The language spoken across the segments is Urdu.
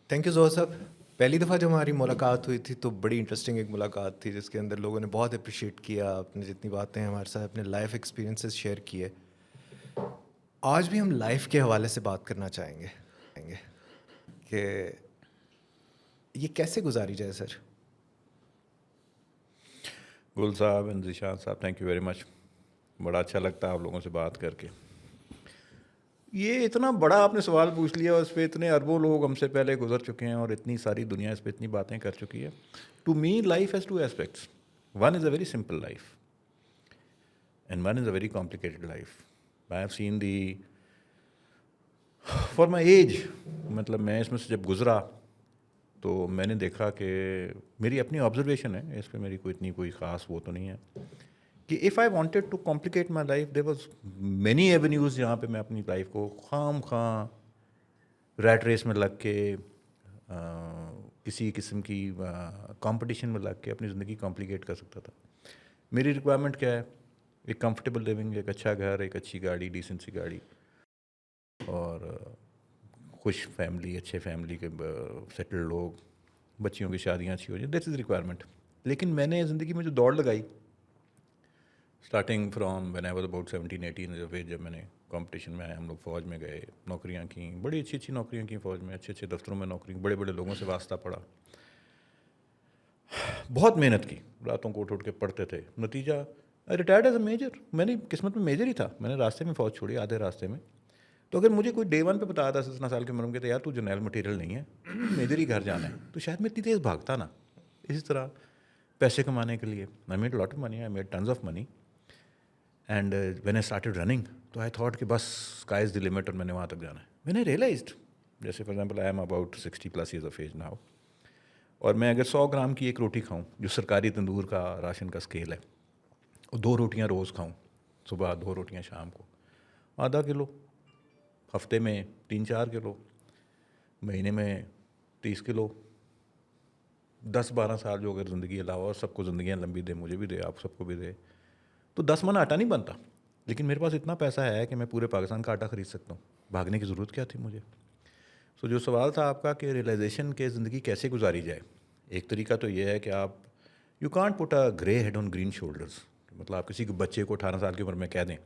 تھینک یو زہر صاحب. پہلی دفعہ جب ہماری ملاقات ہوئی تھی تو بڑی انٹرسٹنگ ایک ملاقات تھی جس کے اندر لوگوں نے بہت اپریشیٹ کیا آپ نے جتنی باتیں ہمارے ساتھ اپنے لائف ایکسپیرینسز شیئر کیے. آج بھی ہم لائف کے حوالے سے بات کرنا چاہیں گے کہ یہ کیسے گزاری جائے سر. گل صاحب اینڈ ذیشان صاحب، تھینک یو ویری مچ. بڑا اچھا لگتا ہے آپ لوگوں سے بات کر کے. یہ اتنا بڑا آپ نے سوال پوچھ لیا اور اس پہ اتنے اربوں لوگ ہم سے پہلے گزر چکے ہیں اور اتنی ساری دنیا اس پہ اتنی باتیں کر چکی ہے. To me life has two aspects. One is a very simple life and one is a very complicated life. I have seen the far my age, مطلب میں اس میں سے جب گزرا تو میں نے دیکھا کہ میری اپنی آبزرویشن ہے، اس پہ میری کوئی خاص وہ تو نہیں ہے کہ if I wanted to complicate my life there was many avenues جہاں پہ میں اپنی لائف کو خواہ ریٹ ریس میں لگ کے کسی قسم کی کمپٹیشن میں لگ کے اپنی زندگی کمپلیکیٹ کر سکتا تھا. میری ریکوائرمنٹ کیا ہے؟ ایک کمفرٹیبل لیونگ، ایک اچھا گھر، ایک اچھی گاڑی، ڈیسنٹ سی گاڑی، اور خوش فیملی، اچھے فیملی کے سیٹل لوگ، بچیوں کی شادیاں اچھی ہو جائیں. That is requirement. لیکن میں نے زندگی میں جو دوڑ لگائی starting from when I was about 17-18 جب میں نے کمپٹیشن میں آیا، ہم لوگ فوج میں گئے، نوکریاں کیں، بڑی اچھی اچھی نوکریاں کیں فوج میں، اچھے اچھے دفتروں میں نوکری، بڑے بڑے لوگوں سے واسطہ پڑا، بہت محنت کی، راتوں کو اٹھ کے پڑھتے تھے. نتیجہ آئی ریٹائرڈ ایز اے میجر. میں نے قسمت میں میجر ہی تھا، میں نے راستے میں فوج چھوڑی آدھے راستے میں. تو اگر مجھے کوئی ڈے ون پہ بتایا تھا 17 سال کی عمر میں کہ یار تو جنرل مٹیریل نہیں ہے، میجر ہی گھر جانا ہے، تو شاید میں اتنی تیز بھاگتا نا. اسی طرح پیسے کمانے کے لیے I made lot of money, I made tons of money. And when I started running تو آئی تھاٹ کہ بس اسکائی از دی لمٹ اور میں نے وہاں تک جانا ہے. وین آئی ریئلائزڈ، جیسے for example I am about 60+ years of age now, اور میں اگر 100 گرام کی ایک روٹی کھاؤں جو سرکاری تندور کا راشن کا اسکیل ہے، اور 2 روٹیاں روز کھاؤں، صبح 2 روٹیاں شام کو، آدھا کلو، ہفتے میں 3-4 کلو، مہینے میں 30 کلو، 10-12 سال جو اگر زندگی علاوہ، اور سب کو زندگیاں لمبی دے، مجھے بھی دے، آپ سب کو بھی دے، تو 10 من آٹا نہیں بنتا. لیکن میرے پاس اتنا پیسہ ہے کہ میں پورے پاکستان کا آٹا خرید سکتا ہوں. بھاگنے کی ضرورت کیا تھی مجھے؟ سو جو سوال تھا آپ کا کہ ریئلائزیشن کہ زندگی کیسے گزاری جائے، ایک طریقہ تو یہ ہے کہ آپ you can't put a grey head on green shoulders. مطلب آپ کسی بچے کو 18 سال کی عمر میں کہہ دیں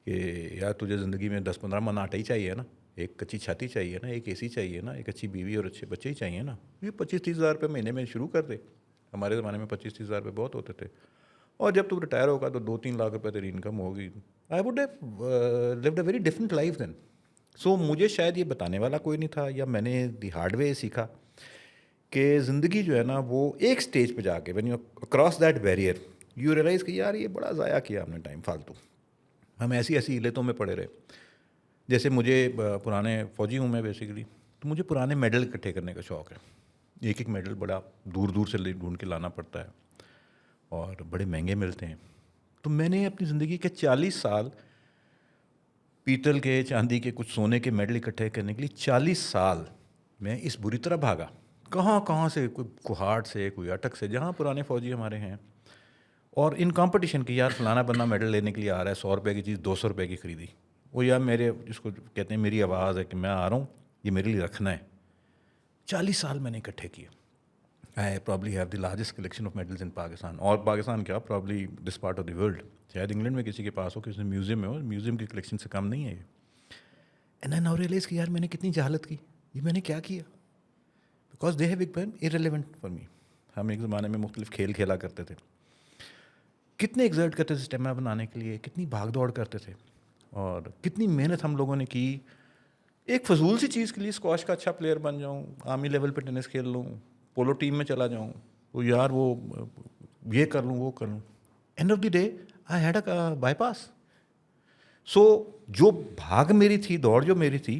کہ یار تجھے زندگی میں 10-15 من آٹا ہی چاہیے نا، ایک کچی چھاتی چاہیے نا، ایک اے سی چاہیے نا، ایک اچھی بیوی اور اچھے بچے ہی چاہیے نا، یہ 25-30 ہزار روپے مہینے میں شروع کر دے. ہمارے زمانے میں 25-30 ہزار روپے بہت ہوتے تھے، اور جب تو ریٹائر ہوگا تو 2-3 لاکھ روپے تیری انکم ہوگی. I would have lived a very different life then. So مجھے شاید یہ بتانے والا کوئی نہیں تھا، یا میں نے دی ہارڈ وے سیکھا کہ زندگی جو ہے نا وہ ایک سٹیج پہ جا کے when you across that barrier you realise کہ یار یہ بڑا ضائع کیا ہم نے ٹائم فالتو. ہم ایسی علتوں میں پڑے رہے. جیسے مجھے پرانے فوجی ہوں میں بیسیکلی، تو مجھے پرانے میڈل اکٹھے کرنے کا شوق ہے. ایک ایک میڈل بڑا دور دور سے ڈھونڈ کے لانا پڑتا ہے اور بڑے مہنگے ملتے ہیں. تو میں نے اپنی زندگی کے 40 سال پیتل کے، چاندی کے، کچھ سونے کے میڈل اکٹھے کرنے کے لیے 40 سال میں اس بری طرح بھاگا. کہاں سے، کوئی کوہاٹ سے، کوئی اٹک سے، جہاں پرانے فوجی ہمارے ہیں، اور ان کمپٹیشن کی، یار فلانا بندہ میڈل لینے کے لیے آ رہا ہے، 100 روپے کی چیز 200 روپے کی خریدی. وہ یار میرے جس کو کہتے ہیں میری آواز ہے کہ میں آ رہا ہوں، یہ میرے لیے رکھنا ہے. 40 سال میں نے اکٹھے کیے. I probably have the largest collection of medals in Pakistan, اور پاکستان کیا، probably this part of the world. شاید انگلینڈ میں کسی کے پاس ہو، کسی میوزیم میں ہو، میوزیم کی کلیکشن سے کم نہیں ہے یہ. اینڈ آئی ناؤ ریئلائز کہ یار میں نے کتنی جہالت کی، یہ میں نے کیا کیا، because they have become irrelevant for me. ہم ایک زمانے میں مختلف کھیل کھیلا کرتے تھے، کتنے ایگزرٹ کرتے تھے اسٹیمنا بنانے کے لیے، کتنی بھاگ دوڑ کرتے تھے، اور کتنی محنت ہم لوگوں نے کی ایک فضول سی چیز کے لیے. اسکواش کا اچھا پلیئر بن جاؤں، آرمی لیول پہ ٹینس کھیل لوں، پولو ٹیم میں چلا جاؤں، وہ یار وہ یہ کر لوں، وہ کر لوں. End of the day I had a bypass. So جو بھاگ میری تھی، دوڑ جو میری تھی،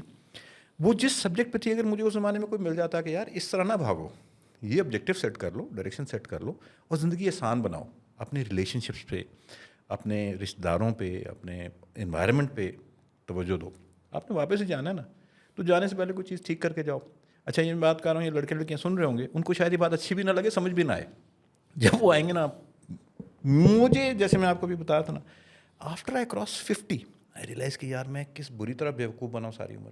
وہ جس سبجیکٹ پہ تھی، اگر مجھے اس زمانے میں کوئی مل جاتا کہ یار اس طرح نہ بھاگو، یہ آبجیکٹیو سیٹ کر لو، ڈائریکشن سیٹ کر لو، اور زندگی آسان بناؤ، اپنے ریلیشن شپس پہ، اپنے رشتہ داروں پہ، اپنے انوائرمنٹ پہ توجہ دو. آپ نے واپس ہی جانا ہے نا، تو جانے سے پہلے کوئی چیز ٹھیک کر کے جاؤ. اچھا یہ بات کر رہا ہوں، یہ لڑکے لڑکیاں سن رہے ہوں گے، ان کو شاید یہ بات اچھی بھی نہ لگے، سمجھ بھی نہ آئے. جب وہ آئیں گے نا، مجھے جیسے میں آپ کو بھی بتایا تھا نا، after I cross 50 I realise کہ یار میں کس بری طرح بیوقوف بنا ہوں ساری عمر.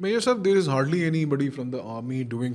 Mayor sir, there is hardly anybody from the army doing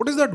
What is that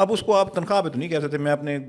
اب اس کو آپ تنخواہ پہ تو نہیں کہہ سکتے. میں اپنے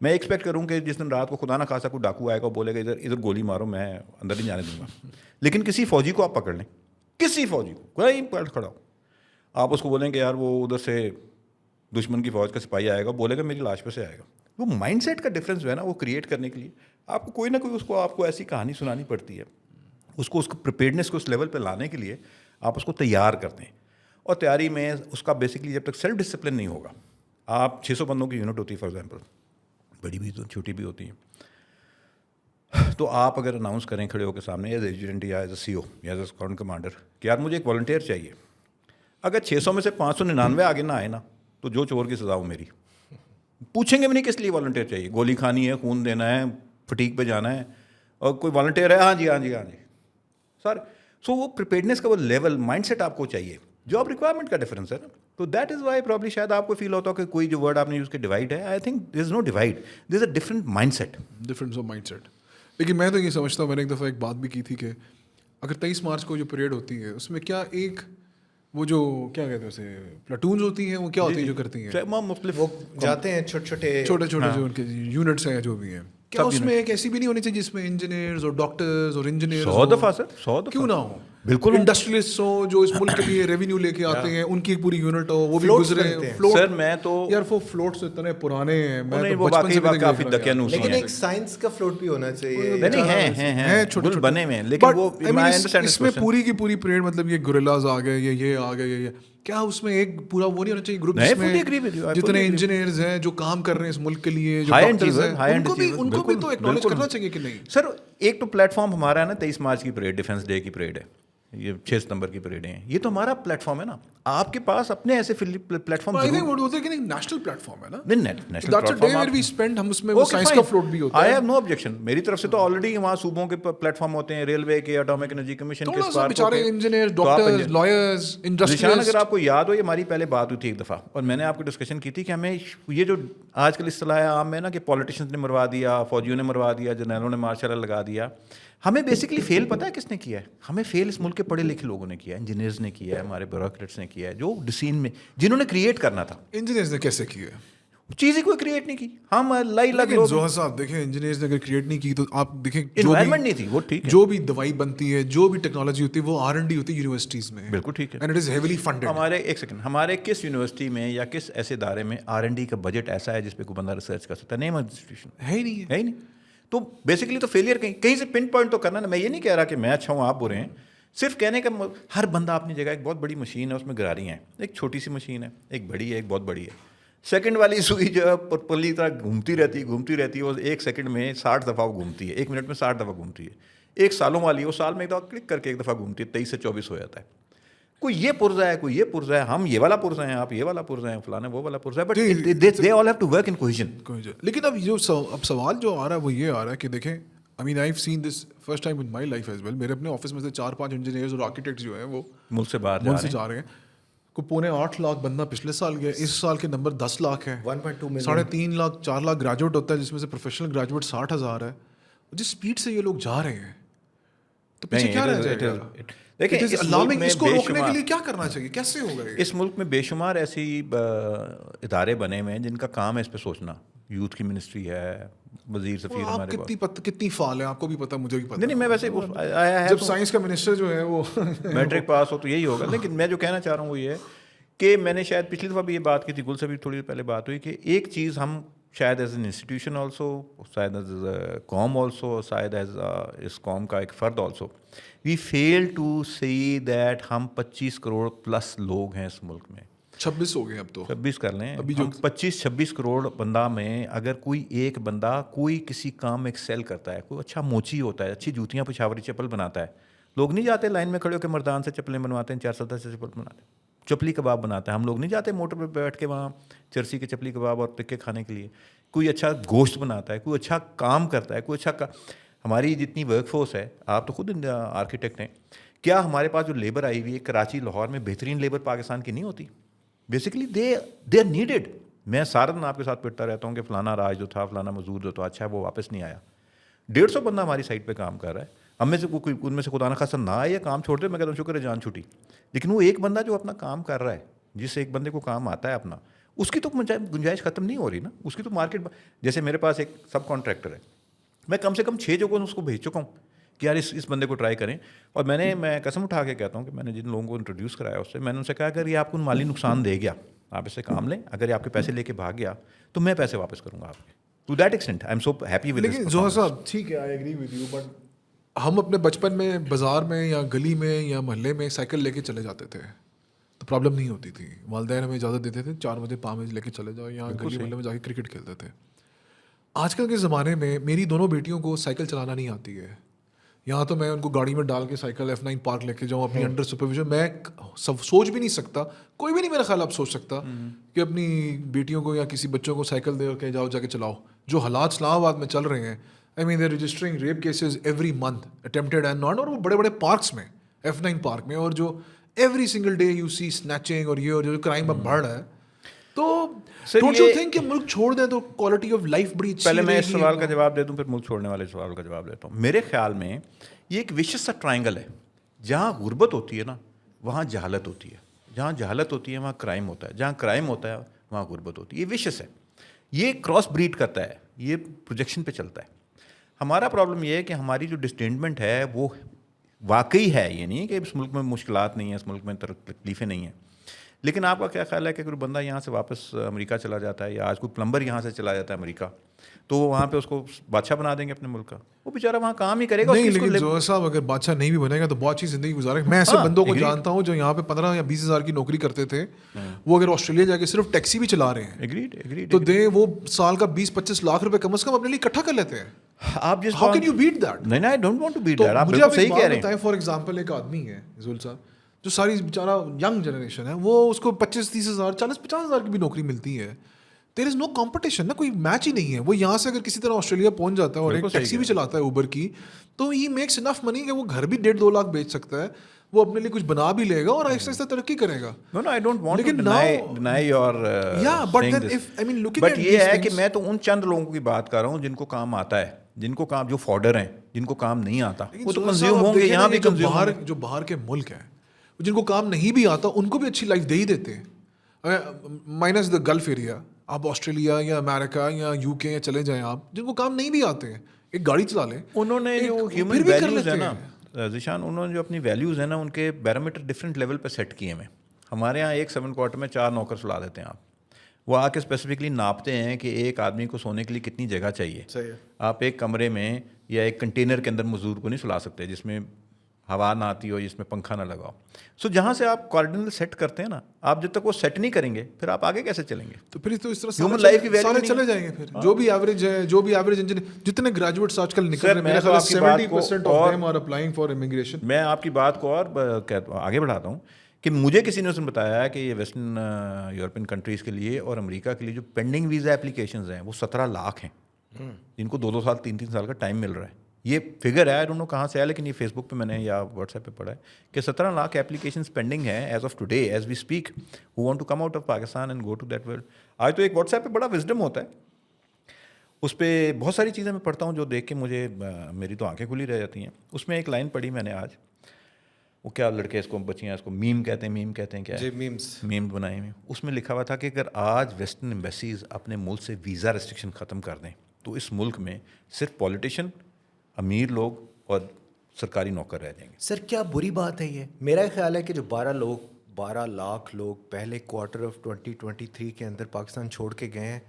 میں ایکسپیکٹ کروں کہ جس دن رات کو خدا نہ خاصا کوئی ڈاکو آئے گا بولے گا ادھر گولی مارو, میں اندر نہیں جانے دوں گا. لیکن کسی فوجی کو آپ پکڑ لیں, کسی فوجی کو کوئی کھڑا ہو, آپ اس کو بولیں کہ یار وہ ادھر سے دشمن کی فوج کا سپاہی آئے گا, بولے گا میری لاش پہ سے آئے گا. وہ مائنڈ سیٹ کا ڈفرینس جو ہے نا وہ کریٹ کرنے کے لیے آپ کو کوئی نہ کوئی آپ کو ایسی کہانی سنانی پڑتی ہے. اس کو پریپیئرڈنیس کو اس لیول پہ لانے کے لیے آپ اس کو تیار کرتے ہیں. اور تیاری میں اس کا بیسکلی جب تک سیلف ڈسپلن نہیں ہوگا, آپ 600 بندوں کی یونٹ ہوتی ہے فار ایگزامپل, بڑی بھی چھوٹی بھی ہوتی ہیں, تو آپ اگر اناؤنس کریں کھڑے ہو کے سامنے ایز ایجنٹ یا ایز اے سی او یا ایز اے اسکواڈرن کمانڈر کہ یار مجھے ایک والنٹیئر چاہیے, اگر 600 میں سے 599 آگے نہ آئے نا تو جو چور کی سزا ہو میری. پوچھیں گے بھی نہیں کس لیے والنٹیئر چاہیے, گولی کھانی ہے, خون دینا ہے, فٹیک پہ جانا ہے, اور کوئی والنٹیئر ہے ہاں جی سر. سو وہ پریپیئرڈنیس کا وہ لیول مائنڈ سیٹ آپ کو چاہیے, جو آپ ریکوائرمنٹ کا ڈفرینس ہے نا. تو دیٹ از وائی پرابلی شاید آپ کو فیل ہوتا ہو کہ کوئی جو ورڈ آپ نے یوز کیا ڈیوائڈ ہے. I think there is no divide, there is a different mindset. Difference of mindset. لیکن میں تو یہ سمجھتا ہوں, میں نے ایک دفعہ ایک بات بھی کی تھی کہ اگر 23 مارچ کو جو پریڈ ہوتی ہے اس میں کیا ایک وہ جو کیا کہتے ہیں اسے پلاٹونز ہوتی ہیں, وہ کیا ہوتی ہیں جو کرتی ہیں, مختلف وہ جاتے ہیں چھوٹے چھوٹے جو ان کے یونٹس ہیں جو بھی ہیں, کیا اس میں ایک ایسی بھی نہیں ہونی چاہیے جس میں انجینئرز اور ڈاکٹرز اور انجینئرز 100 دفعہ سر 100 دفعہ کیوں نہ ہو, بالکل انڈسٹریلسٹ ہوں جو اس ملک کے لیے ریونیو لے کے آتے ہیں, ان کی ایک پوری یونٹ ہو, وہ بھی گزرے فلوٹ. سر میں تو یار وہ فلوٹس اتنے پرانے ہیں, میں تو وہ بچپن سے باقی کافی دقیانوسی ہیں, لیکن ایک سائنس کا فلوٹ بھی ہونا چاہیے. نہیں ہیں چھوٹے بنے ہوئے ہیں, لیکن وہ اس میں پوری کی پوری پریڈ مطلب یہ گوریلاز آ گئے, یہ آ گئے, یہ کیا اس میں ایک پورا وہ نہیں ہونا چاہیے گروپ جس میں جتنے انجینئرز ہیں جو کام کر رہے ہیں اس ملک کے لیے, جو ڈاکٹرز ہیں, ان کو بھی تو ایکنالج کرنا چاہیے کہ نہیں. سر ایک تو پلیٹ فارم ہمارا ہے نا 23 مارچ کی پریڈ, ڈیفینس ڈے کی پریڈ ہے, یہ 6 ستمبر کی پریڈیں ہیں, یہ تو ہمارا پلیٹ فارم ہے نا. آپ کے پاس اپنے ایسے plate form national plate form ہے نا, نیشنل پلیٹ فارم ہم اس میں سائنس کا فلوٹ بھی ہوتا ہے. آئی ہیو نو آبجیکشن, میری طرف سے تو آلریڈی وہاں صوبوں کے پلیٹ فارم ہوتے ہیں, ریلوے کے, اٹامک انرجی کمیشن کے, بیچارے انجینئرز, ڈاکٹرز, لائرز, انڈسٹریلسٹ. اگر آپ کو یاد ہو یہ ہماری پہلے بات ہوئی تھی ایک دفعہ, اور میں نے آپ کو ڈسکشن کی تھی کہ ہمیں یہ جو آج کل اصطلاح عام ہے نا کہ پولیٹیشنز نے مروا دیا, فوجیوں نے مروا دیا, جرنیلوں نے مارشل لگا دیا, ہمیں بیسکلی فیل پتہ ہے کس نے کیا ہے؟ ہمیں فیل اس ملک کے پڑھے لکھے لوگوں نے کیا ہے, انجینئرز نے کیا ہے, ہمارے بیوروکریٹس نے کیا ہے, جو ڈسین میں جنہوں نے کریٹ کرنا تھا. انجینئرز نے کیسے کیا ہے؟ چیز ہی کوئی کریٹ نہیں کی, ہم لائی لگ لیکن زوہر صاحب دیکھیں, انجینئرز نے اگر کریٹ نہیں کی تو آپ دیکھیں انوائرمنٹ نہیں تھی, وہ ٹھیک ہے, جو بھی دوائی بنتی ہے, جو بھی ٹیکنالوجی ہوتی ہے, وہ R&D ہوتی ہے یونیورسٹیز میں, بالکل ٹھیک ہے, and it is heavily funded. ہمارے ایک سیکنڈ, ہمارے کس یونیورسٹی میں یا کس ایسے ادارے میں R&D کا بجٹ ایسا ہے جس پہ کوئی بندہ ریسرچ کر سکتا ہے؟ نہیں, انسٹیٹیوشن ہے ہی نہیں. تو بیسکلی تو فیلئر کہیں سے پن پوائنٹ تو کرنا نا. میں یہ نہیں کہہ رہا کہ میں اچھا ہوں آپ برے ہیں, صرف کہنے کا ہر بندہ اپنی جگہ, ایک بہت بڑی مشین ہے اس میں گراری ہیں, ایک چھوٹی سی مشین ہے, ایک بڑی ہے, ایک بہت بڑی ہے. سیکنڈ والی سوئی جو ہے پلی طرح گھومتی رہتی ہے, وہ 1 سیکنڈ میں 60 دفعہ وہ گھومتی ہے, 1 منٹ میں 60 دفعہ گھومتی ہے. ایک سالوں والی وہ سال میں ایک دفعہ کلک کر کے ایک دفعہ گھومتی ہے, 23 سے 24 ہو جاتا ہے. کوئی یہ پرزا ہے, کوئی یہ پرزا ہے, ہم یہ والا پرزا ہیں, آپ یہ والا پرزا ہیں, فلانا وہ والا پرزا ہے, but they all have to work in cohesion. لیکن اب سوال جو آ رہا ہے وہ یہ آ رہا ہے کہ دیکھیں, I mean I've seen this first time in my life as well. میرے اپنے آفس میں سے 4-5 انجینئرز اور آرکیٹیکٹس جو ہیں وہ ملک سے باہر جا رہے ہیں. کو 7.5 لاکھ بندہ پچھلے سال گیا, اس سال کے نمبر 10 لاکھ ہے, 3.5 لاکھ 4 لاکھ گریجویٹ ہوتا ہے جس میں سے پروفیشنل گریجویٹ 60,000 ہے. جس اسپیڈ سے یہ لوگ جا رہے ہیں تو پیچھے کیا رہ جائے گا؟ دیکھیں اس کو روکنے کے لیے کیا کرنا چاہیے, کیسے ہوگا؟ اس ملک میں بے شمار ایسی ادارے بنے ہوئے ہیں جن کا کام ہے اس پہ سوچنا. یوتھ کی منسٹری ہے, وزیر سفیر ہمارے پاس کتنی فعال ہے, آپ کو بھی پتا, مجھے بھی پتا. نہیں, میں ویسے جب سائنس کا منسٹر جو ہے وہ میٹرک پاس ہو تو یہی ہوگا. لیکن میں جو کہنا چاہ رہا ہوں وہ یہ ہے کہ میں نے شاید پچھلی دفعہ بھی یہ بات کی تھی, گل سے بھی تھوڑی پہلے بات ہوئی, کہ ایک چیز ہم شاید ایز این انسٹیٹیوشن آلسو, شاید ایز اے قوم آلسو, شاید ایز اس قوم کا ایک فرد also, we fail to see that ہم 25 کروڑ پلس لوگ ہیں اس ملک میں. 26 ہو گئے اب تو, 26 کر لیں, 25-26 کروڑ بندہ میں اگر کوئی ایک بندہ کوئی کسی کام میں ایکسیل کرتا ہے, کوئی اچھا موچی ہوتا ہے, اچھی جوتیاں پشاوری چپل بناتا ہے, لوگ نہیں جاتے لائن میں کھڑے ہو کے مردان سے چپلیں بنواتے ہیں, 4-7 سے چپل بناتے ہیں, چپلی کباب بناتا ہے, ہم لوگ نہیں جاتے موٹر پہ بیٹھ کے وہاں چرسی کے چپلی کباب اور ٹکے کھانے کے لیے. کوئی اچھا گوشت بناتا ہے, کوئی اچھا کام کرتا ہے, کوئی اچھا ہماری جتنی ورک فورس ہے, آپ تو خود آرکیٹیکٹ ہیں, کیا ہمارے پاس جو لیبر آئی ہوئی ہے کراچی لاہور میں بہترین لیبر پاکستان کی نہیں ہوتی؟ Basically they are needed. میں سارا دن آپ کے ساتھ پڑھتا رہتا ہوں کہ فلانا راج جو تھا, فلانا مزدور جو تھا, اچھا وہ واپس نہیں آیا. 150 بندہ ہماری سائٹ پہ کام کر رہا ہے, ہم میں سے ان میں سے خدا نہ خاصا نہ آئے یا کام چھوڑ دے, میں کہتا ہوں شکر ہے جان چھٹی. لیکن وہ ایک بندہ جو اپنا کام کر رہا ہے جس ایک بندے کو کام آتا ہے اپنا, اس کی تو گنجائش ختم نہیں ہو رہی نا, اس کی تو مارکیٹ. جیسے میرے پاس ایک سب کانٹریکٹر ہے, میں کم سے کم 6 جگہوں اس کو بھیج چکا ہوں کہ یار اس بندے کو ٹرائی کریں. اور میں قسم اٹھا کے کہتا ہوں کہ میں نے جن لوگوں کو انٹروڈیوس کرایا اس سے, میں نے ان سے کہا اگر یہ آپ کو مالی نقصان دے گیا, آپ اس سے کام لیں, اگر یہ آپ کے پیسے لے کے بھاگ گیا تو میں پیسے واپس کروں گا آپ کے. To that extent I am so happy with. لیکن زہر صاحب ٹھیک ہے, I agree with you, but ہم اپنے بچپن میں بازار میں یا گلی میں یا محلے میں سائیکل لے کے چلے جاتے تھے تو پرابلم نہیں ہوتی تھی. والدین ہمیں اجازت دیتے تھے 4 بجے 5 بجے لے کے چلے جاؤ, یا گلی محلے میں جا کے کرکٹ کھیلتے تھے. آج کل کے زمانے میں میری دونوں بیٹیوں کو سائیکل چلانا نہیں آتی ہے. یہاں تو میں ان کو گاڑی میں ڈال کے سائیکل F9 پارک لے کے جاؤں اپنی انڈر سپرویژن. میں سوچ بھی نہیں سکتا, کوئی بھی نہیں میرا خیال آپ سوچ سکتا کہ اپنی بیٹیوں کو یا کسی بچوں کو سائیکل دے کے جاؤ, جا کے چلاؤ. جو حالات اسلام آباد میں چل رہے ہیں, I mean they registering rape cases every month attempted and not, اور وہ بڑے بڑے پارکس میں F9 پارک میں, اور جو every single day you see snatching اور یہ, اور جو کرائم اب بڑھ رہا ہے. تو ڈونٹ یو تھنک کہ ملک چھوڑ دیں تو کوالٹی آف لائف بڑی اچھی. پہلے میں اس سوال کا جواب دے دوں, پھر ملک چھوڑنے والے سوال کا جواب دیتا ہوں. میرے خیال میں یہ ایک وشس سا ٹرائنگل ہے. جہاں غربت ہوتی ہے نا وہاں جہالت ہوتی ہے, جہاں جہالت ہوتی ہے وہاں کرائم ہوتا ہے, جہاں کرائم ہوتا ہے وہاں غربت ہوتی ہے. یہ وشس ہے, یہ کراس بریڈ کرتا ہے, یہ پروجیکشن پہ چلتا ہے. ہمارا پرابلم یہ ہے کہ ہماری جو ڈسٹینڈمنٹ ہے وہ واقعی ہے, یہ نہیں کہ اس ملک میں مشکلات نہیں ہیں, اس ملک میں تکلیفیں نہیں ہیں. لیکن آپ کا کیا خیال ہے کہ اگر بندہ یہاں سے واپس امریکہ چلا جاتا ہے, یا آج کوئی پلمبر یہاں سے چلا جاتا ہے امریکہ, تو وہاں پہ اس کو بادشاہ بنا دیں گے اپنے ملک کا؟ وہ بیچارہ وہاں کام ہی کرے گا. نہیں, لیکن زہر صاحب اگر بادشاہ نہیں بھی بنے گا تو بہت اچھی زندگی گزارے. میں ایسے بندوں کو جانتا ہوں جو یہاں پہ 15 یا 20 ہزار کی نوکری کرتے تھے, وہ اگر آسٹریلیا جا کے صرف ٹیکسی بھی چلا رہے ہیں تو دے وہ سال کا 20-25 لاکھ روپے کم از کم اپنے لیے اکٹھا کر لیتے ہیں. آپ جس how can you beat that? نہیں, I don't want to beat that. آپ مجھے بالکل صحیح کہہ رہے ہیں. فار ایگزامپل ایک آدمی ہے زول صاحب, جو ساری بیچارہ ینگ جنریشن ہے, وہ اس کو 25-30 ہزار 40-50 ہزار کی بھی نوکری ملتی ہے. دیر از نو کمپٹیشن نا, کوئی میچ ہی نہیں ہے. وہ یہاں سے اگر کسی طرح آسٹریلیا پہنچ جاتا ہے اور ایک ٹیکسی بھی چلاتا ہے اوبر کی, تو ہی میکس انف منی کہ وہ گھر بھی 1.5-2 لاکھ بیچ سکتا ہے, وہ اپنے لیے کچھ بنا بھی لے گا اور آہستہ آہستہ ترقی کرے گا. No, I don't want to deny your saying this. But یہ ہے کہ میں تو ان چند لوگوں کی بات کر رہا ہوں جن کو کام آتا ہے, جن کو کام, جو فارڈر ہیں, جن کو کام نہیں آتا, وہ تو کنزیوم ہوں گے. یہاں بھی جو باہر کے ملک ہیں, جن کو کام نہیں بھی آتا, ان کو بھی اچھی لائف دے ہی دیتے ہیں. مائنس دا گلف ایریا, آپ آسٹریلیا یا امریکہ یا UK یا چلے جائیں آپ, جن کو کام نہیں بھی آتے ہیں, ایک گاڑی چلا لیں. انہوں نے جو ہیومن ویلیوز ہے نا ذیشان, انہوں نے جو اپنی ویلیوز ہیں نا, ان کے بیرومیٹر ڈفرینٹ لیول پہ سیٹ کیے ہیں. ہمارے یہاں ایک 7 کوارٹر میں 4 نوکر سلا دیتے ہیں. آپ وہ آ کے اسپیسیفکلی ناپتے ہیں کہ ایک آدمی کو سونے کے لیے کتنی جگہ چاہیے. آپ ایک کمرے میں یا ایک کنٹینر کے اندر مزدور کو نہیں سلا سکتے جس میں ہوا نہ آتی ہو, جس میں پنکھا نہ لگاؤ. سو جہاں سے آپ کوارڈینل سیٹ کرتے ہیں نا, آپ جب تک وہ سیٹ نہیں کریں گے پھر آپ آگے کیسے چلیں گے؟ تو پھر تو اس طرح ہیومن لائف کی سارے چلے جائیں گے. پھر جو بھی ایوریج ہے, جو بھی ایوریج انجینئر, جتنے گریجویٹس آج کل نکل رہے ہیں, میرے خیال 70% of them are applying for immigration. میں آپ کی بات کو اور آگے بڑھاتا ہوں کہ مجھے کسی نے اس نے بتایا کہ یہ ویسٹرن یورپین کنٹریز کے لیے اور امریکا کے لیے جو پینڈنگ ویزا اپلیکیشنز ہیں وہ 17 لاکھ ہیں, جن کو 2-2 سال 3-3 سال کا ٹائم مل رہا ہے. یہ فگر ہے, آئی ڈونٹ نو کہاں سے ہے, لیکن یہ فیس بک پہ میں نے یا واٹس ایپ پہ پڑھا ہے کہ 17 لاکھ ایپلیکیشنز پینڈنگ ہیں as of today, as we speak, who want to come out of Pakistan and go to that world. آج تو ایک واٹس ایپ پہ بڑا وزڈم ہوتا ہے, اس پہ بہت ساری چیزیں میں پڑھتا ہوں جو دیکھ کے مجھے میری تو آنکھیں کھلی رہ جاتی ہیں. اس میں ایک لائن پڑھی میں نے آج, وہ کیا لڑکے اس کو بچیاں اس کو میم کہتے ہیں کیا ہے, میم بنائے ہوئے. اس میں لکھا ہوا تھا کہ اگر آج ویسٹرن ایمبیسیز اپنے ملک سے ویزا ریسٹرکشن ختم کر دیں تو اس ملک میں صرف پولیٹیشین, امیر لوگ اور سرکاری نوکر رہ جائیں گے. سر کیا بری بات ہے یہ؟ میرا خیال ہے کہ جو 12 لاکھ لوگ پہلے کوارٹر آف 2023 کے اندر پاکستان چھوڑ کے گئے ہیں,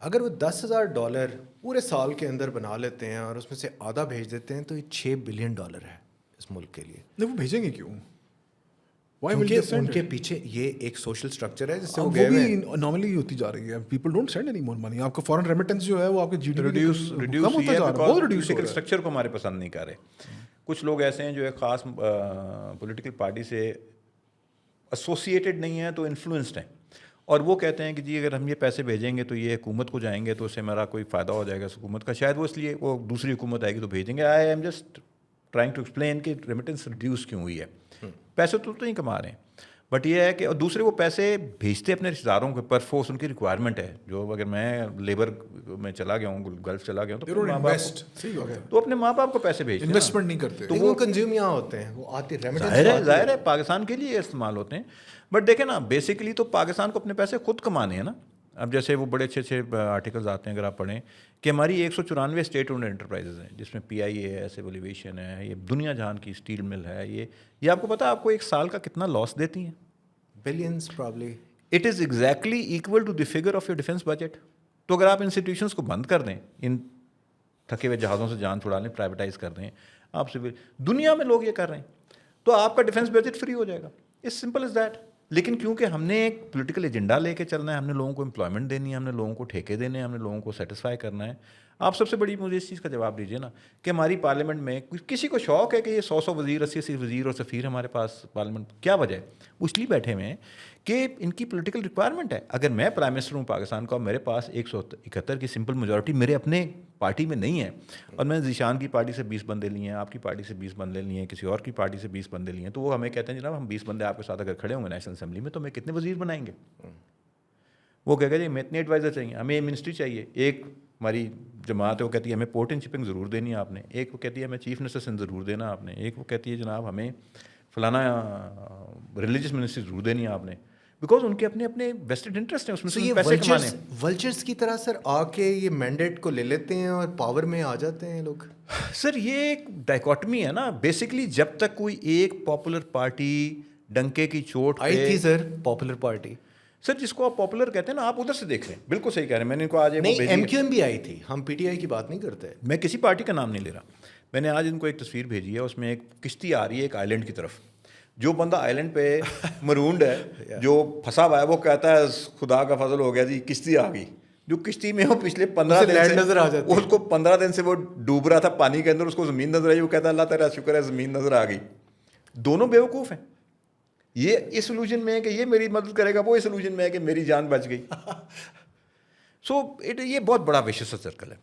اگر وہ $10,000 پورے سال کے اندر بنا لیتے ہیں اور اس میں سے آدھا بھیج دیتے ہیں تو یہ $6 بلین ہے اس ملک کے لیے. نہیں, وہ بھیجیں گے کیوں؟ ان کے پیچھے یہ ایک سوشل اسٹرکچر ہے جس سے وہ بھی نارملی ہوتی جا رہی ہے. People don't send any more money. آپ کا فارن ریمیٹنس جو ہے وہ آپ کے جی ڈی پی کم ہوتا جا رہا ہے, بہت ریڈیوس ہو رہا ہے. اسٹرکچر کو ہمارے پسند نہیں کر رہے. کچھ لوگ ایسے ہیں جو ایک خاص پولیٹیکل پارٹی سے ایسوسیٹیڈ نہیں ہیں تو انفلوئنسڈ ہیں, اور وہ کہتے ہیں کہ جی اگر ہم یہ پیسے بھیجیں گے تو یہ حکومت کو جائیں گے تو اس سے ہمارا کوئی فائدہ ہو جائے گا اس حکومت کا, شاید وہ اس لیے وہ دوسری حکومت آئے گی تو بھیجیں گے. I am just trying to explain کہ ریمیٹنس ریڈیوس کیوں ہوئی ہے. پیسے تو نہیں کما رہے ہیں, بٹ یہ ہے کہ اور دوسرے وہ پیسے بھیجتے اپنے رشتے داروں کے پر فورس، ان کی ریکوائرمنٹ ہے. جو اگر میں لیبر میں چلا گیا ہوں، گلف چلا گیا ہوں، They don't invest. صحیح بات ہے. تو اپنے ماں باپ کو پیسے بھیجتے ہیں. انویسٹمنٹ نہیں کرتے. تو وہ کنزیوم یہاں ہوتے ہیں، وہ آتے ظاہر ہے پاکستان کے لیے استعمال ہوتے ہیں. بٹ دیکھیں نا، بیسیکلی تو پاکستان کو اپنے پیسے خود کمانے ہیں نا. اب جیسے وہ بڑے اچھے آرٹیکلز آتے ہیں اگر آپ پڑھیں کہ ہماری 194 اسٹیٹ اونڈ انٹرپرائزز ہیں، جس میں PIA ہے، سول ایویشن ہے، یہ دنیا جہان کی اسٹیل مل ہے. یہ آپ کو پتہ ہے آپ کو ایک سال کا کتنا لاس دیتی ہیں؟ Billions probably. It is exactly equal to the figure of your defence budget. تو اگر آپ انسٹیٹیوشنس کو بند کر دیں، ان تھکے ہوئے جہازوں سے جان چھڑا لیں، پرائیویٹائز کر دیں، آپ سے دنیا میں لوگ یہ کر رہے ہیں، تو آپ کا ڈیفینس بجٹ فری ہو جائے گا. It's simple as that. لیکن کیونکہ ہم نے ایک پولیٹیکل ایجنڈا لے کے چلنا ہے، ہم نے لوگوں کو امپلائمنٹ دینی ہے، ہم نے لوگوں کو ٹھیکے دینے ہیں، ہم نے لوگوں کو سیٹسفائی کرنا ہے. آپ سب سے بڑی مجھے اس چیز کا جواب دیجیے نا کہ ہماری پارلیمنٹ میں کسی کو شوق ہے کہ یہ 100 وزیر، 80 وزیر اور سفیر ہمارے پاس پارلیمنٹ، کیا وجہ ہے؟ وہ اس لیے بیٹھے ہوئے ہیں کہ ان کی پولیٹیکل ریکوائرمنٹ ہے. اگر میں پرائم منسٹر ہوں پاکستان کا اور میرے پاس 171 کی سمپل میجورٹی میرے اپنے پارٹی میں نہیں ہے، اور میں ذیشان کی پارٹی سے 20 بندے لیے ہیں، آپ کی پارٹی سے 20 بندے لیے ہیں، کسی اور کی پارٹی سے 20 بندے لیے ہیں، تو وہ ہمیں کہتے ہیں جناب ہم 20 بندے آپ کے ساتھ اگر کھڑے ہوں گے نیشنل اسمبلی میں تو ہمیں کتنے وزیر بنائیں گے؟ وہ کہہ جی ہمیں اتنے ایڈوائزر چاہیے، ہمیں منسٹری چاہیے. ایک ہماری جماعت ہے وہ کہتی ہے ہمیں پورٹ اینڈ شپنگ ضرور دینی ہے آپ نے، ایک وہ کہتی ہے ہمیں چیف منسٹر سے ضرور دینا آپ نے، ایک وہ کہتی ہے جناب ہمیں فلانا ریلیجس منسٹری ضرور دینی ہے آپ نے. بیکاز ان کے اپنے اپنے ویسٹڈ انٹرسٹ ہیں اس میں سے پیسے کمانے. ولچرس کی طرح سر آ کے یہ مینڈیٹ کو لے لیتے ہیں اور پاور میں آ جاتے ہیں لوگ. سر یہ ایک ڈائکاٹمی ہے نا. بیسکلی جب تک کوئی ایک پاپولر پارٹی ڈنکے کی چوٹ آئی تھی سر پاپولر پارٹی، سر جس کو آپ پاپولر کہتے ہیں نا، آپ ادھر سے دیکھ رہے ہیں. بالکل صحیح کہہ رہے ہیں. میں نے ان کو آج نہیں MQM بھی آئی تھی، ہم PTI کی بات نہیں کرتے. میں کسی پارٹی کا نام نہیں لے رہا. میں نے آج ان کو ایک تصویر بھیجی ہے، اس میں ایک کشتی آ رہی ہے ایک آئی لینڈ کی طرف. جو بندہ آئی لینڈ پہ مرونڈ ہے، جو پھنسا ہوا ہے، وہ کہتا ہے خدا کا فضل ہو گیا جی کشتی آ گئی. جو کشتی میں وہ پچھلے 15 دن سے نظر آ جاتی ہے، اس کو 15 دن سے وہ ڈوب رہا تھا پانی کے اندر، اس کو زمین نظر آئی، وہ کہتا ہے اللہ تیرا شکر ہے زمین نظر آ گئی. دونوں بیوقوف ہیں. یہ اس الوژن میں ہے کہ یہ میری مدد کرے گا، وہ اس الوژن میں ہے کہ میری جان بچ گئی. سو یہ بہت بڑا ویشیس سرکل ہے.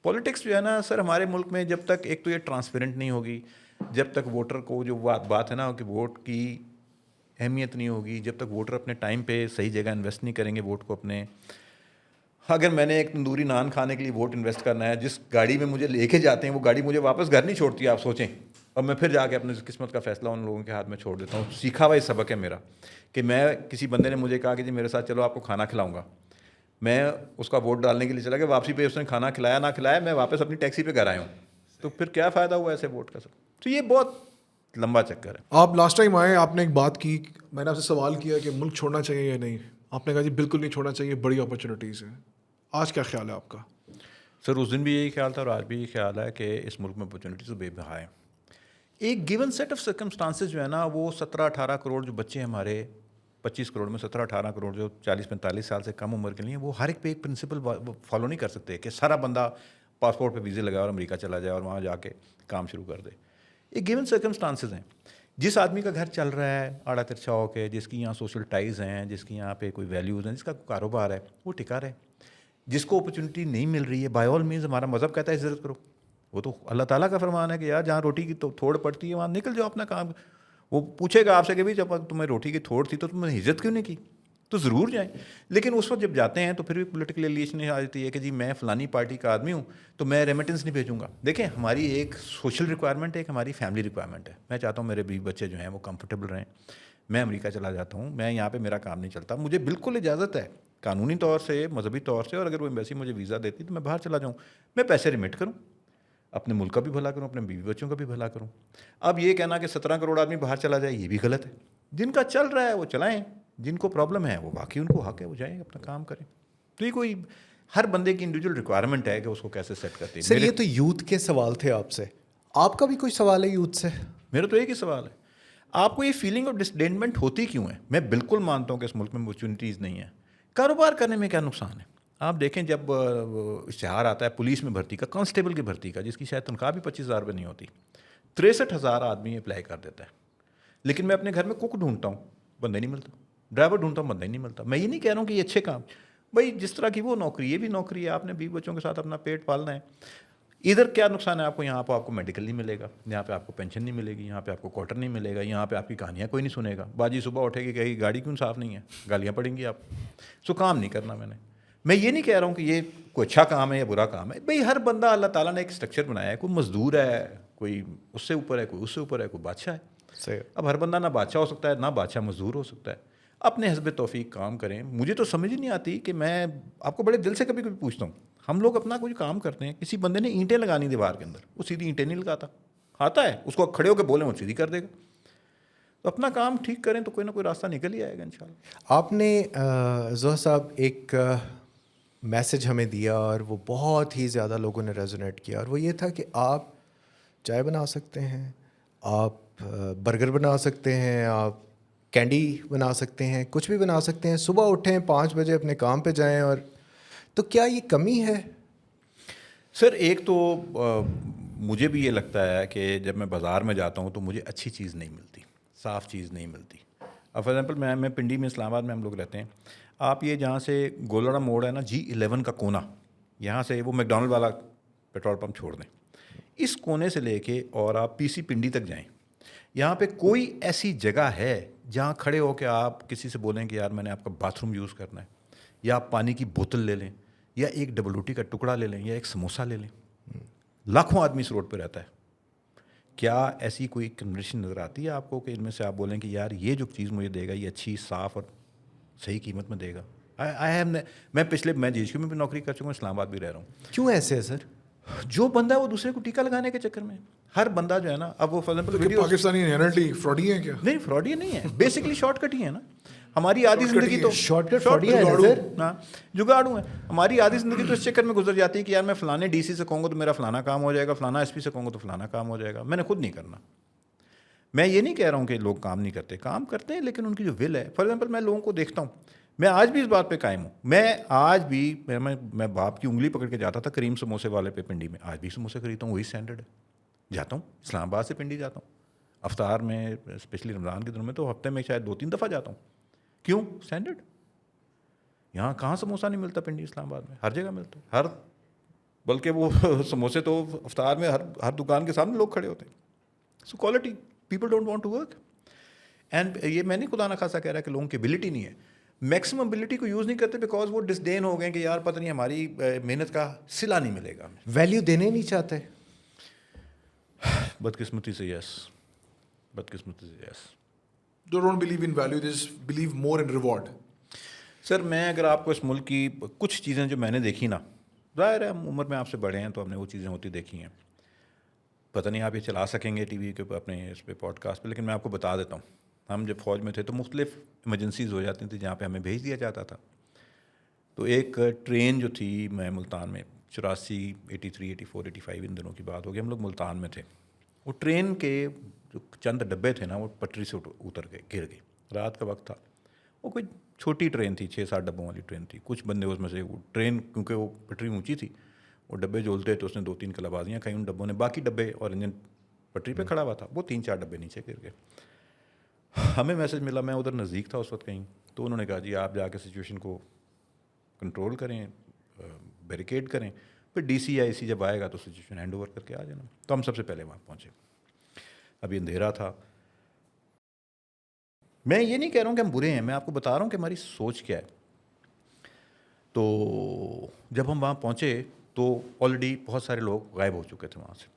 پولیٹکس جو ہے نا سر ہمارے ملک میں جب تک ایک تو یہ ٹرانسپیرنٹ نہیں ہوگی، جب تک ووٹر کو جو بات ہے نا کہ ووٹ کی اہمیت نہیں ہوگی، جب تک ووٹر اپنے ٹائم پہ صحیح جگہ انویسٹ نہیں کریں گے ووٹ کو اپنے. اگر میں نے ایک تندوری نان کھانے کے لیے ووٹ انویسٹ کرنا ہے، جس گاڑی میں مجھے لے کے جاتے ہیں وہ گاڑی مجھے واپس گھر نہیں چھوڑتی، آپ سوچیں، اور میں پھر جا کے اپنے قسمت کا فیصلہ ان لوگوں کے ہاتھ میں چھوڑ دیتا ہوں. سیکھا ہوا یہ سبق ہے میرا کہ میں کسی بندے نے مجھے کہا کہ جی میرے ساتھ چلو آپ کو کھانا کھلاؤں گا، میں اس کا ووٹ ڈالنے کے لیے چلا گیا، واپسی پہ اس نے کھانا کھلایا نہ کھلایا، میں واپس اپنی ٹیکسی پہ گھر آیا ہوں. تو پھر کیا فائدہ ہوا ایسے ووٹ کا سر؟ تو یہ بہت لمبا چکر ہے. آپ لاسٹ ٹائم آئے، آپ نے ایک بات کی، میں نے آپ سے سوال کیا کہ ملک چھوڑنا چاہیے یا نہیں، آپ نے کہا جی بالکل نہیں چھوڑنا چاہیے، بڑی اپرچونیٹیز ہیں. آج کیا خیال ہے آپ کا؟ سر اس دن بھی یہی خیال تھا اور آج بھی یہی خیال ہے کہ اس ملک میں اپرچونیٹیز بے بہا ہیں. ایک گیون سیٹ آف سرکمسٹانسز جو ہے نا، وہ 17-18 کروڑ جو بچے ہمارے 25 کروڑ میں 17-18 کروڑ جو 40-45 سال سے کم عمر کے لیے، وہ ہر ایک پہ ایک پرنسپل فالو نہیں کر سکتے کہ سارا بندہ پاسپورٹ پہ ویزے لگائے اور امریکہ چلا جائے اور وہاں جا کے کام شروع کر دے. ایک گیون سرکمسٹانسز ہیں. جس آدمی کا گھر چل رہا ہے آڑا ترچھا ہو کے، جس کی یہاں سوشل ٹائز ہیں، جس کی یہاں پہ کوئی ویلیوز ہیں، جس کا کاروبار ہے، وہ ٹکا رہے. جس کو اپرچونیٹی نہیں مل رہی ہے، بائی آل مینز ہمارا مذہب کہتا ہے ہجرت کرو. وہ تو اللہ تعالیٰ کا فرمان ہے کہ یار جہاں روٹی کی تو تھوڑ پڑتی ہے وہاں نکل جاؤ اپنا کام. وہ پوچھے گا آپ سے کہ بھائی جب تمہیں روٹی کی تھوڑ تھی تو تم نے ہجرت کیوں نہیں کی؟ تو ضرور جائیں. لیکن اس وقت جب جاتے ہیں تو پھر بھی پولیٹیکل ایلیشن آ جاتی ہے کہ جی میں فلانی پارٹی کا آدمی ہوں تو میں ریمیٹنس نہیں بھیجوں گا. دیکھیں ہماری ایک سوشل ریکوائرمنٹ ہے، ایک ہماری فیملی ریکوائرمنٹ ہے. میں چاہتا ہوں میرے بیوی بچے جو ہیں وہ کمفرٹیبل رہیں. میں امریکہ چلا جاتا ہوں، میں یہاں پہ میرا کام نہیں چلتا، مجھے بالکل اجازت ہے قانونی طور سے، مذہبی طور سے، اور اگر وہ ایمبیسی مجھے ویزا دیتی تو میں باہر چلا جاؤں، میں پیسے ریمٹ کروں، اپنے ملک کا بھی بھلا کروں، اپنے بیوی بچوں کا بھی بھلا کروں. اب یہ کہنا کہ 17 کروڑ آدمی باہر چلا جائے یہ بھی غلط ہے. جن کا چل رہا ہے وہ چلائیں، جن کو پرابلم ہے وہ باقی ان کو حق ہے وہ جائیں اپنا کام کریں. تو یہ کوئی ہر بندے کی انڈیویجول ریکوائرمنٹ ہے کہ اس کو کیسے سیٹ کرتے ہیں. سر یہ تو یوتھ کے سوال تھے آپ سے، آپ کا بھی کوئی سوال ہے یوتھ سے؟ میرا تو ایک ہی سوال ہے، آپ کو یہ فیلنگ آف ڈسڈینمنٹ ہوتی کیوں ہے؟ میں بالکل مانتا ہوں کہ اس ملک میں اپرچونیٹیز نہیں ہیں. کاروبار کرنے میں کیا نقصان ہے؟ آپ دیکھیں جب اشتہار آتا ہے پولیس میں بھرتی کا، کانسٹیبل کی بھرتی کا، جس کی شاید تنخواہ بھی 25,000 روپے نہیں ہوتی، 63,000 آدمی اپلائی کر دیتا ہے. لیکن میں اپنے گھر میں کوک ڈھونڈتا ہوں، بندے نہیں ملتا، ڈرائیور ڈھونڈتا ہوں، بندہ ہی نہیں ملتا. میں یہ نہیں کہہ رہا ہوں کہ یہ اچھے کام، بھائی جس طرح کی وہ نوکری، یہ بھی نوکری ہے، آپ نے بیوی بچوں کے ساتھ اپنا پیٹ پالنا ہے. ادھر کیا نقصان ہے آپ کو؟ یہاں پہ آپ کو میڈیکل نہیں ملے گا, یہاں پہ آپ کو پینشن نہیں ملے گی, یہاں پہ آپ کو کوارٹر نہیں ملے گا, یہاں پہ آپ کی کہانیاں کوئی نہیں سنے گا. باجی صبح اٹھے گی کہے گی گاڑی کیوں صاف نہیں ہے, گالیاں پڑیں گی آپ. سو کام نہیں کرنا میں یہ نہیں کہہ رہا ہوں کہ یہ کوئی اچھا کام ہے یا برا کام ہے. بھئی ہر بندہ اللہ تعالیٰ نے ایک اسٹرکچر بنایا ہے, کوئی مزدور ہے, کوئی اس سے اوپر ہے, کوئی اس سے اوپر ہے, کوئی بادشاہ ہے. صحیح. اب ہر بندہ نہ بادشاہ ہو سکتا ہے, نہ بادشاہ مزدور ہو سکتا ہے. اپنے حسب توفیق کام کریں. مجھے تو سمجھ ہی نہیں آتی کہ میں آپ کو بڑے دل سے کبھی کبھی پوچھتا ہوں, ہم لوگ اپنا کوئی کام کرتے ہیں, کسی بندے نے اینٹیں لگانی دیوار کے اندر, وہ سیدھی اینٹیں نہیں لگاتا, آتا ہے اس کو کھڑے ہو کے بولیں وہ سیدھی کر دے گا. تو اپنا کام ٹھیک کریں تو کوئی نہ کوئی راستہ نکل ہی آئے گا انشاءاللہ. آپ نے ظہر صاحب ایک میسج ہمیں دیا اور وہ بہت ہی زیادہ لوگوں نے ریزونیٹ کیا, اور وہ یہ تھا کہ آپ چائے بنا سکتے ہیں, آپ برگر بنا سکتے ہیں, آپ کینڈی بنا سکتے ہیں, کچھ بھی بنا سکتے ہیں. صبح اٹھیں 5 بجے اپنے کام پہ جائیں. اور تو کیا یہ کمی ہے؟ سر ایک تو مجھے بھی یہ لگتا ہے کہ جب میں بازار میں جاتا ہوں تو مجھے اچھی چیز نہیں ملتی, صاف چیز نہیں ملتی. اب فار ایگزامپل میں پنڈی میں اسلام آباد میں ہم لوگ رہتے ہیں. آپ یہ جہاں سے گولڑا موڑ ہے نا, G11 کا کونا, یہاں سے وہ میک ڈونلڈ والا پیٹرول پمپ چھوڑ دیں, اس کونے سے لے کے اور آپ PC پنڈی تک جائیں, یہاں پہ کوئی ایسی جگہ ہے جہاں کھڑے ہو کے آپ کسی سے بولیں کہ یار میں نے آپ کا باتھ روم یوز کرنا ہے, یا آپ پانی کی بوتل لے لیں, یا ایک ڈبل روٹی کا ٹکڑا لے لیں, یا ایک سموسہ لے لیں. لاکھوں آدمی اس روڈ پہ رہتا ہے. کیا ایسی کوئی کنڈیشن نظر آتی ہے آپ کو کہ ان میں سے آپ بولیں کہ یار یہ جو چیز مجھے دے گا یہ اچھی, صاف اور صحیح قیمت میں دے گا؟ میں GHQ میں بھی نوکری کر چکا ہوں, اسلام آباد بھی رہ رہا ہوں. کیوں ایسے ہے سر؟ جو بندہ ہے وہ دوسرے کو ٹیکا لگانے کے چکر میں, ہر بندہ جو ہے نا, اب وہ فار ایگزامپل پاکستانی انہیرنٹلی فراڈی ہیں کیا؟ نہیں, فراڈ یہ نہیں ہے, بیسکلی شارٹ کٹ ہی ہے نا. ہماری آدھی زندگی تو شارٹ کٹ فراڈی ہے سر, ہاں جگاڑوں ہیں. ہماری آدھی زندگی تو اس چکر میں گزر جاتی ہے کہ یار میں فلانے DC سے کہوں گا تو میرا فلانا کام ہو جائے گا, فلانا SP سے کہوں گا تو فلانا کام ہو جائے گا. میں نے خود نہیں کرنا. میں یہ نہیں کہہ رہا ہوں کہ لوگ کام نہیں کرتے, کام کرتے ہیں, لیکن ان کی جو ول ہے. فار ایگزامپل میں لوگوں کو دیکھتا ہوں, میں آج بھی اس بات پہ قائم ہوں. میں آج بھی میں باپ کی انگلی پکڑ کے جاتا تھا کریم سموسے والے پہ پنڈی میں, آج بھی سموسے خریدتا ہوں, وہی اسٹینڈرڈ ہے. جاتا ہوں اسلام آباد سے پنڈی جاتا ہوں افطار میں, اسپیشلی رمضان کے دنوں میں تو ہفتے میں شاید 2-3 دفعہ جاتا ہوں. کیوں؟ اسٹینڈرڈ. یہاں کہاں سموسہ نہیں ملتا پنڈی اسلام آباد میں, ہر جگہ ملتا ہے, بلکہ وہ سموسے تو افطار میں ہر دکان کے سامنے لوگ کھڑے ہوتے ہیں. So quality, people don't want to work. And یہ میں نہیں خدا نہ خاصا کہہ رہا کہ لوگوں کی ایبلٹی نہیں ہے, میکسیمم ایبلٹی کو یوز نہیں کرتے بیکاز وہ ڈسڈین ہو گئے کہ یار پتہ نہیں ہماری محنت کا صلہ نہیں ملے گا. ویلیو دینے نہیں چاہتے. بدقسمتی سے یس, بدقسمتی سے یس. They don't believe in value, they just believe more in reward. سر میں اگر آپ کو اس ملک کی کچھ چیزیں جو میں نے دیکھی نا, ظاہر ہے ہم عمر میں آپ سے بڑے ہیں تو ہم نے وہ چیزیں ہوتی دیکھی ہیں, پتہ نہیں آپ یہ چلا سکیں گے ٹی وی کے اپنے اس پہ پوڈ کاسٹ پہ, لیکن میں آپ کو بتا دیتا ہوں. ہم جب فوج میں تھے تو مختلف ایمرجنسیز ہو جاتی تھیں جہاں پہ ہمیں بھیج دیا جاتا تھا. تو ایک ٹرین جو تھی, میں ملتان میں 84, 83, 84, 85 ان دنوں کی بات ہوگی, ہم لوگ ملتان میں تھے. وہ ٹرین کے جو چند ڈبے تھے نا وہ پٹری سے اتر گئے, گر گئے. رات کا وقت تھا, وہ کوئی چھوٹی ٹرین تھی, 6-7 ڈبوں والی ٹرین تھی. کچھ بندے اس میں سے, وہ ٹرین کیونکہ وہ پٹری اونچی تھی, وہ ڈبے جولتے تو اس نے 2-3 کلابازیاں کھائیں ان ڈبوں نے. باقی ڈبے اور انجن پٹری پہ کھڑا ہوا تھا, وہ 3-4 ڈبے نیچے گر گئے. ہمیں میسج ملا, میں ادھر نزدیک تھا اس وقت کہیں, تو انہوں نے کہا جی آپ جا کے سچویشن کو کنٹرول کریں, بیریکیڈ کریں, پھر DC یا AC جب آئے گا تو سچویشن ہینڈ اوور کر کے آ جانا. تو ہم سب سے پہلے وہاں پہنچے. ابھی اندھیرا تھا. میں یہ نہیں کہہ رہا ہوں کہ ہم برے ہیں, میں آپ کو بتا رہا ہوں کہ ہماری سوچ کیا ہے. تو جب ہم وہاں پہنچے تو آلریڈی بہت سارے لوگ غائب ہو چکے تھے وہاں سے.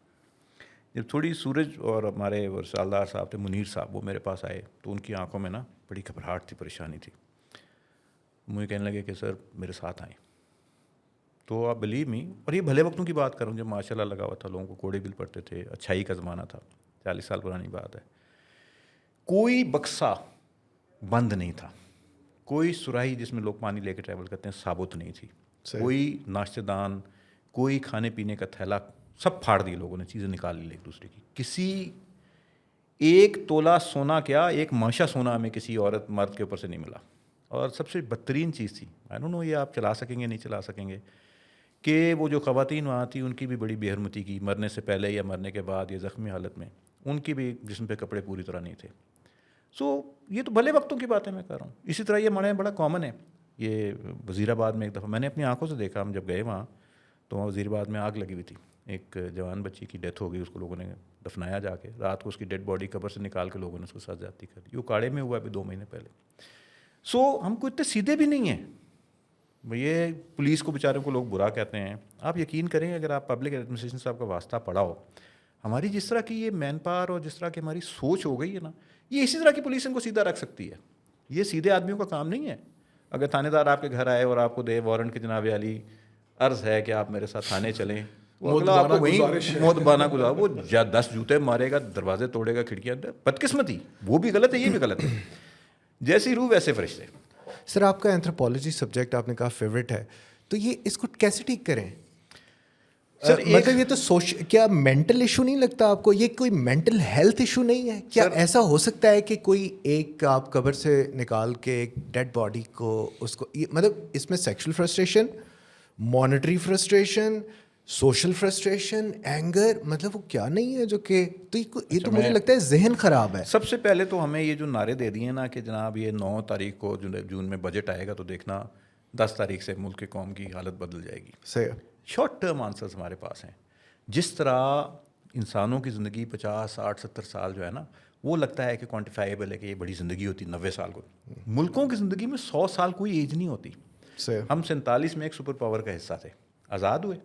جب تھوڑی سورج اور ہمارے ورسالدار صاحب تھے, منیر صاحب, وہ میرے پاس آئے تو ان کی آنکھوں میں نا بڑی گھبراہٹ تھی, پریشانی تھی. مجھے کہنے لگے کہ سر میرے ساتھ آئیں. تو آپ بلیو می, اور یہ بھلے وقتوں کی بات کروں جب ماشاء اللہ لگا ہوا تھا, لوگوں کو کوڑے بل پڑتے تھے, اچھائی کا زمانہ تھا, 40 سال پرانی بات ہے. کوئی بکسا بند نہیں تھا, کوئی سراہی جس میں لوگ پانی لے کے ٹریول کرتے ہیں ثابت نہیں تھی, کوئی ناشتے دان, کوئی کھانے پینے کا تھیلا, سب پھاڑ دیے لوگوں نے, چیزیں نکال لی ایک دوسرے کی. کسی ایک تولہ سونا کیا, ایک ماشا سونا ہمیں کسی عورت مرد کے اوپر سے نہیں ملا. اور سب سے بدترین چیز تھی, آئی ڈونٹ نو یہ آپ چلا سکیں گے نہیں چلا سکیں گے, کہ وہ جو خواتین وہاں تھیں ان کی بھی بڑی بے حرمتی کی, مرنے سے پہلے یا مرنے کے بعد یا زخمی حالت میں, ان کی بھی جسم پہ کپڑے پوری طرح نہیں تھے. سو یہ تو بھلے وقتوں کی باتیں میں کر رہا ہوں. اسی طرح یہ مرے بڑا کامن ہے. یہ وزیر آباد میں ایک دفعہ میں نے اپنی آنکھوں سے دیکھا, ہم جب گئے وہاں تو وہاں وزیر آباد میں آگ لگی ہوئی تھی. ایک جوان بچی کی ڈیتھ ہو گئی, اس کو لوگوں نے دفنایا جا کے, رات کو اس کی ڈیڈ باڈی قبر سے نکال کے لوگوں نے اس کے ساتھ زیادتی کر دی. وہ کاڑے میں ہوا ابھی 2 مہینے پہلے. سو ہم کو اتنے سیدھے بھی نہیں ہیں. یہ پولیس کو بیچاروں کو لوگ برا کہتے ہیں. آپ یقین کریں اگر آپ پبلک ایڈمنسٹریشن سے آپ کا واسطہ پڑا ہو, ہماری جس طرح کی یہ مین پاور اور جس طرح کی ہماری سوچ ہو گئی ہے نا, یہ اسی طرح کی پولیس ان کو سیدھا رکھ سکتی ہے. یہ سیدھے آدمیوں کا کام نہیں ہے. اگر تھانے دار آپ کے گھر آئے اور آپ کو دے وارنٹ کہ جناب علی عرض ہے کہ آپ میرے ساتھ تھانے چلیں, وہ اگلا آپ کو وہیں مودبانہ گزار, وہ 10 جوتے مارے گا, دروازے توڑے گا, کھڑکیاں. بدقسمتی, وہ بھی غلط ہے, یہ بھی غلط ہے. جیسی روح ویسے فرشتے. سر آپ کا اینتھروپولوجی سبجیکٹ آپ نے کہا فیوریٹ ہے, تو یہ اس کو کیسے ٹھیک کریں؟ سر مطلب یہ تو کیا مینٹل ایشو نہیں لگتا آپ کو؟ یہ کوئی مینٹل ہیلتھ ایشو نہیں ہے کیا؟ ایسا ہو سکتا ہے کہ کوئی ایک آپ قبر سے نکال کے ایک ڈیڈ باڈی کو اس کو, مطلب اس میں sexual frustration, monetary frustration, social frustration, anger, مطلب وہ کیا نہیں ہے جو کہ, تو یہ تو مجھے لگتا ہے ذہن خراب ہے. سب سے پہلے تو ہمیں یہ جو نعرے دے دیے نا کہ جناب یہ 9 تاریخ کو جون میں بجٹ آئے گا تو دیکھنا 10 تاریخ سے ملک کی قوم کی حالت بدل جائے گی. صحیح. شارٹ ٹرم آنسرز ہمارے پاس ہیں. جس طرح انسانوں کی زندگی 50 60 70 سال جو ہے نا, وہ لگتا ہے کہ کوانٹیفائیبل ہے کہ یہ بڑی زندگی ہوتی 90 سال کو. ملکوں کی زندگی میں 100 سال کوئی ایج نہیں ہوتی. ہم 47 میں ایک سپر پاور کا حصہ تھے, آزاد ہوئے.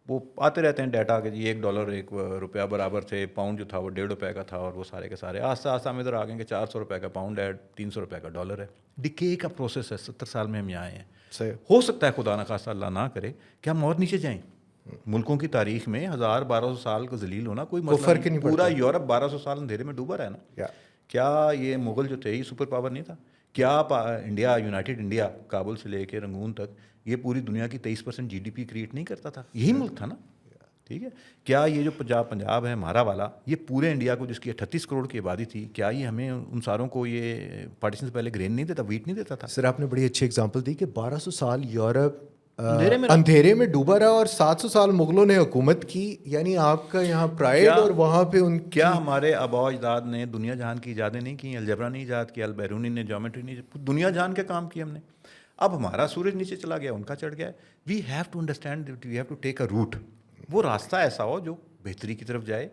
وہ آتے رہتے ہیں ڈیٹا کہ جی $1 1 روپیہ برابر تھے, پاؤنڈ جو تھا وہ $1.5 کا تھا, اور وہ سارے کے سارے آہستہ آہستہ ہم ادھر آ گئے کہ $400 کا پاؤنڈ ہے, $300 کا ڈالر ہے. ڈکے کا پروسیس ہے. 70 سال میں ہم یہاں آئے ہیں. ہو سکتا ہے خدا نخواستہ اللہ نہ کرے کہ ہم اور نیچے جائیں. ملکوں کی تاریخ میں 1200 سال کا ذلیل ہونا کوئی مسئلہ نہیں. پورا یورپ 1200 سال اندھیرے میں ڈوبا رہا ہے نا. کیا یہ مغل جو تھے یہ سپر پاور نہیں تھا؟ کیا انڈیا, یونائٹڈ انڈیا, کابل سے لے کے رنگون تک, یہ پوری دنیا کی 23% GDP کریٹ نہیں کرتا تھا؟ یہی ملک تھا نا. ٹھیک ہے. کیا یہ جو پنجاب ہے ہمارا والا, یہ پورے انڈیا کو جس کی 38 کروڑ کی آبادی تھی, کیا یہ ہمیں ان ساروں کو یہ پارٹیشن سے پہلے گرین نہیں دیتا, ویٹ نہیں دیتا تھا؟ سر آپ نے بڑی اچھی اگزامپل دی کہ 1200 سال یورپ اندھیرے میں ڈوبا رہا اور 700 سال مغلوں نے حکومت کی. یعنی آپ کا یہاں پرائڈ اور وہاں پہ ان کیا ہمارے آباء و اجداد نے دنیا جہان کی ایجادیں نہیں کی؟ الجبرا نہیں ایجاد کیا, البیرونی نے جیومیٹری نہیں, دنیا جہان کے کام کیے ہم نے. اب ہمارا سورج نیچے چلا گیا, ان کا چڑھ گیا. We have to understand, we have to take a route. وہ راستہ ایسا ہو جو بہتری کی طرف جائے.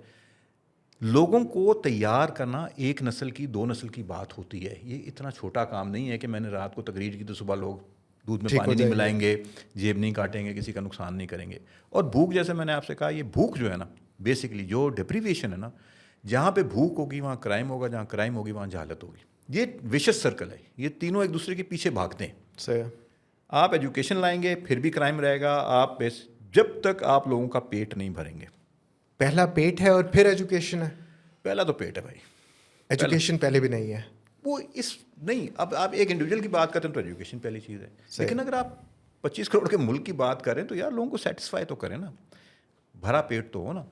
لوگوں کو تیار کرنا 1 نسل کی 2 نسل کی بات ہوتی ہے. یہ اتنا چھوٹا کام نہیں ہے کہ میں نے رات کو تقریر کی تو صبح لوگ دودھ میں پانی نہیں ملائیں گے, جیب نہیں کاٹیں گے, کسی کا نقصان نہیں کریں گے. اور بھوک, جیسے میں نے آپ سے کہا, یہ بھوک جو ہے نا بیسکلی جو ڈپریویشن ہے نا, جہاں پہ بھوک ہوگی وہاں کرائم ہوگا, جہاں کرائم ہوگی وہاں جہالت ہوگی. یہ ویشس سرکل ہے. یہ تینوں ایک دوسرے کے پیچھے بھاگتے ہیں. آپ ایجوکیشن لائیں گے پھر بھی کرائم رہے گا. آپ جب تک آپ لوگوں کا پیٹ نہیں بھریں گے. پہلا پیٹ ہے اور پھر ایجوکیشن ہے. پہلا تو پیٹ ہے بھائی, ایجوکیشن پہلے بھی نہیں ہے. وہ نہیں, اب آپ ایک انڈیویجول کی بات کرتے ہیں تو ایجوکیشن پہلی چیز ہے. لیکن اگر آپ 25 کروڑ کے ملک کی بات کریں تو یار لوگوں کو سیٹسفائی تو کریں نا, بھرا پیٹ تو ہو نا.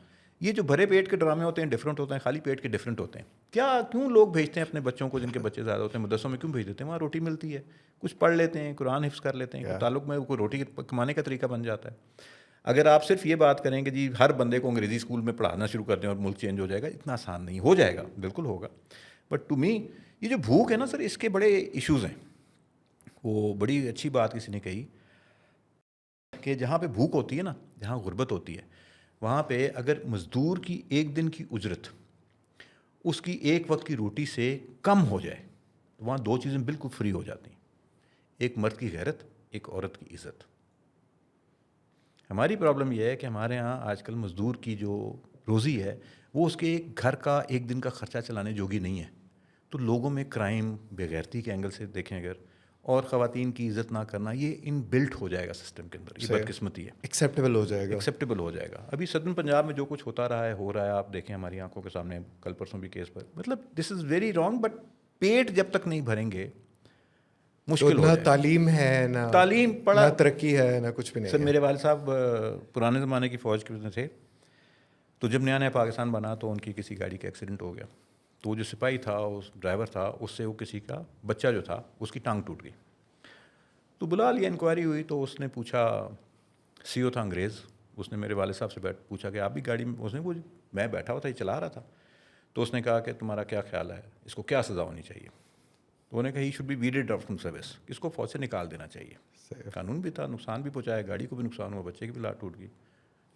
یہ جو بھرے پیٹ کے ڈرامے ہوتے ہیں ڈفرینٹ ہوتے ہیں, خالی پیٹ کے ڈفرینٹ ہوتے ہیں. کیوں لوگ بھیجتے ہیں اپنے بچوں کو, جن کے بچے زیادہ ہوتے ہیں, مدرسوں میں کیوں بھیج دیتے ہیں؟ وہاں روٹی ملتی ہے, کچھ پڑھ لیتے ہیں, قرآن حفظ کر لیتے ہیں, تعلق میں کوئی روٹی کمانے کا طریقہ بن جاتا ہے. اگر آپ صرف یہ بات کریں کہ جی ہر بندے کو انگریزی اسکول میں پڑھانا شروع کر دیں اور ملک چینج ہو جائے گا, اتنا آسان نہیں. ہو جائے گا, بالکل ہوگا. بٹ ٹو می یہ جو بھوک ہے نا سر, اس کے بڑے ایشوز ہیں. وہ بڑی اچھی بات کسی نے کہی کہ جہاں پہ بھوک ہوتی ہے نا, جہاں غربت ہوتی ہے, وہاں پہ اگر مزدور کی 1 دن کی اجرت اس کی 1 وقت کی روٹی سے کم ہو جائے تو وہاں 2 چیزیں بالکل فری ہو جاتی ہیں. ایک مرد کی غیرت, ایک عورت کی عزت. ہماری پرابلم یہ ہے کہ ہمارے ہاں آج کل مزدور کی جو روزی ہے وہ اس کے گھر کا 1 دن کا خرچہ چلانے جوگی نہیں ہے. تو لوگوں میں کرائم, بے غیرتی کے اینگل سے دیکھیں اگر, اور خواتین کی عزت نہ کرنا, یہ ان بلٹ ہو جائے گا سسٹم کے اندر. یہ بدقسمتی ہے. ایکسیپٹیبل ہو جائے گا. ایکسیپٹیبل ہو جائے گا. ابھی سدرن پنجاب میں جو کچھ ہوتا رہا ہے, ہو رہا ہے, آپ دیکھیں ہماری آنکھوں کے سامنے, کل پرسوں بھی کیس پر, مطلب دس از ویری رانگ. بٹ پیٹ جب تک نہیں بھریں گے مشکل ہو جائے. نہ تعلیم ہے, نہ تعلیم پڑھا, نہ ترقی ہے, نہ کچھ بھی نہیں. سر میرے والد صاحب پرانے زمانے کی فوج کے تھے, تو جب نیا پاکستان بنا تو ان کی کسی گاڑی کا ایکسیڈنٹ ہو گیا. تو وہ جو سپاہی تھا, اس ڈرائیور تھا, اس سے وہ کسی کا بچہ جو تھا اس کی ٹانگ ٹوٹ گئی. تو بلا لیا, انکوائری ہوئی, تو اس نے پوچھا, CO تھا انگریز, اس نے میرے والد صاحب سے پوچھا کہ آپ بھی گاڑی میں, اس نے وہ میں بیٹھا ہوا تھا, یہ چلا رہا تھا, تو اس نے کہا کہ تمہارا کیا خیال ہے, اس کو کیا سزا ہونی چاہیے؟ تو انہوں نے کہا he should be weeded out from service, اس کو فوج سے نکال دینا چاہیے. قانون بھی تھا, نقصان بھی پہنچایا, گاڑی کو بھی نقصان ہوا, بچے کی بھی لات ٹوٹ گئی.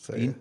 3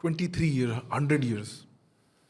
23 years, 100 years,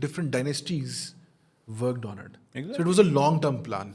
different dynasties worked on it. So it was a long term plan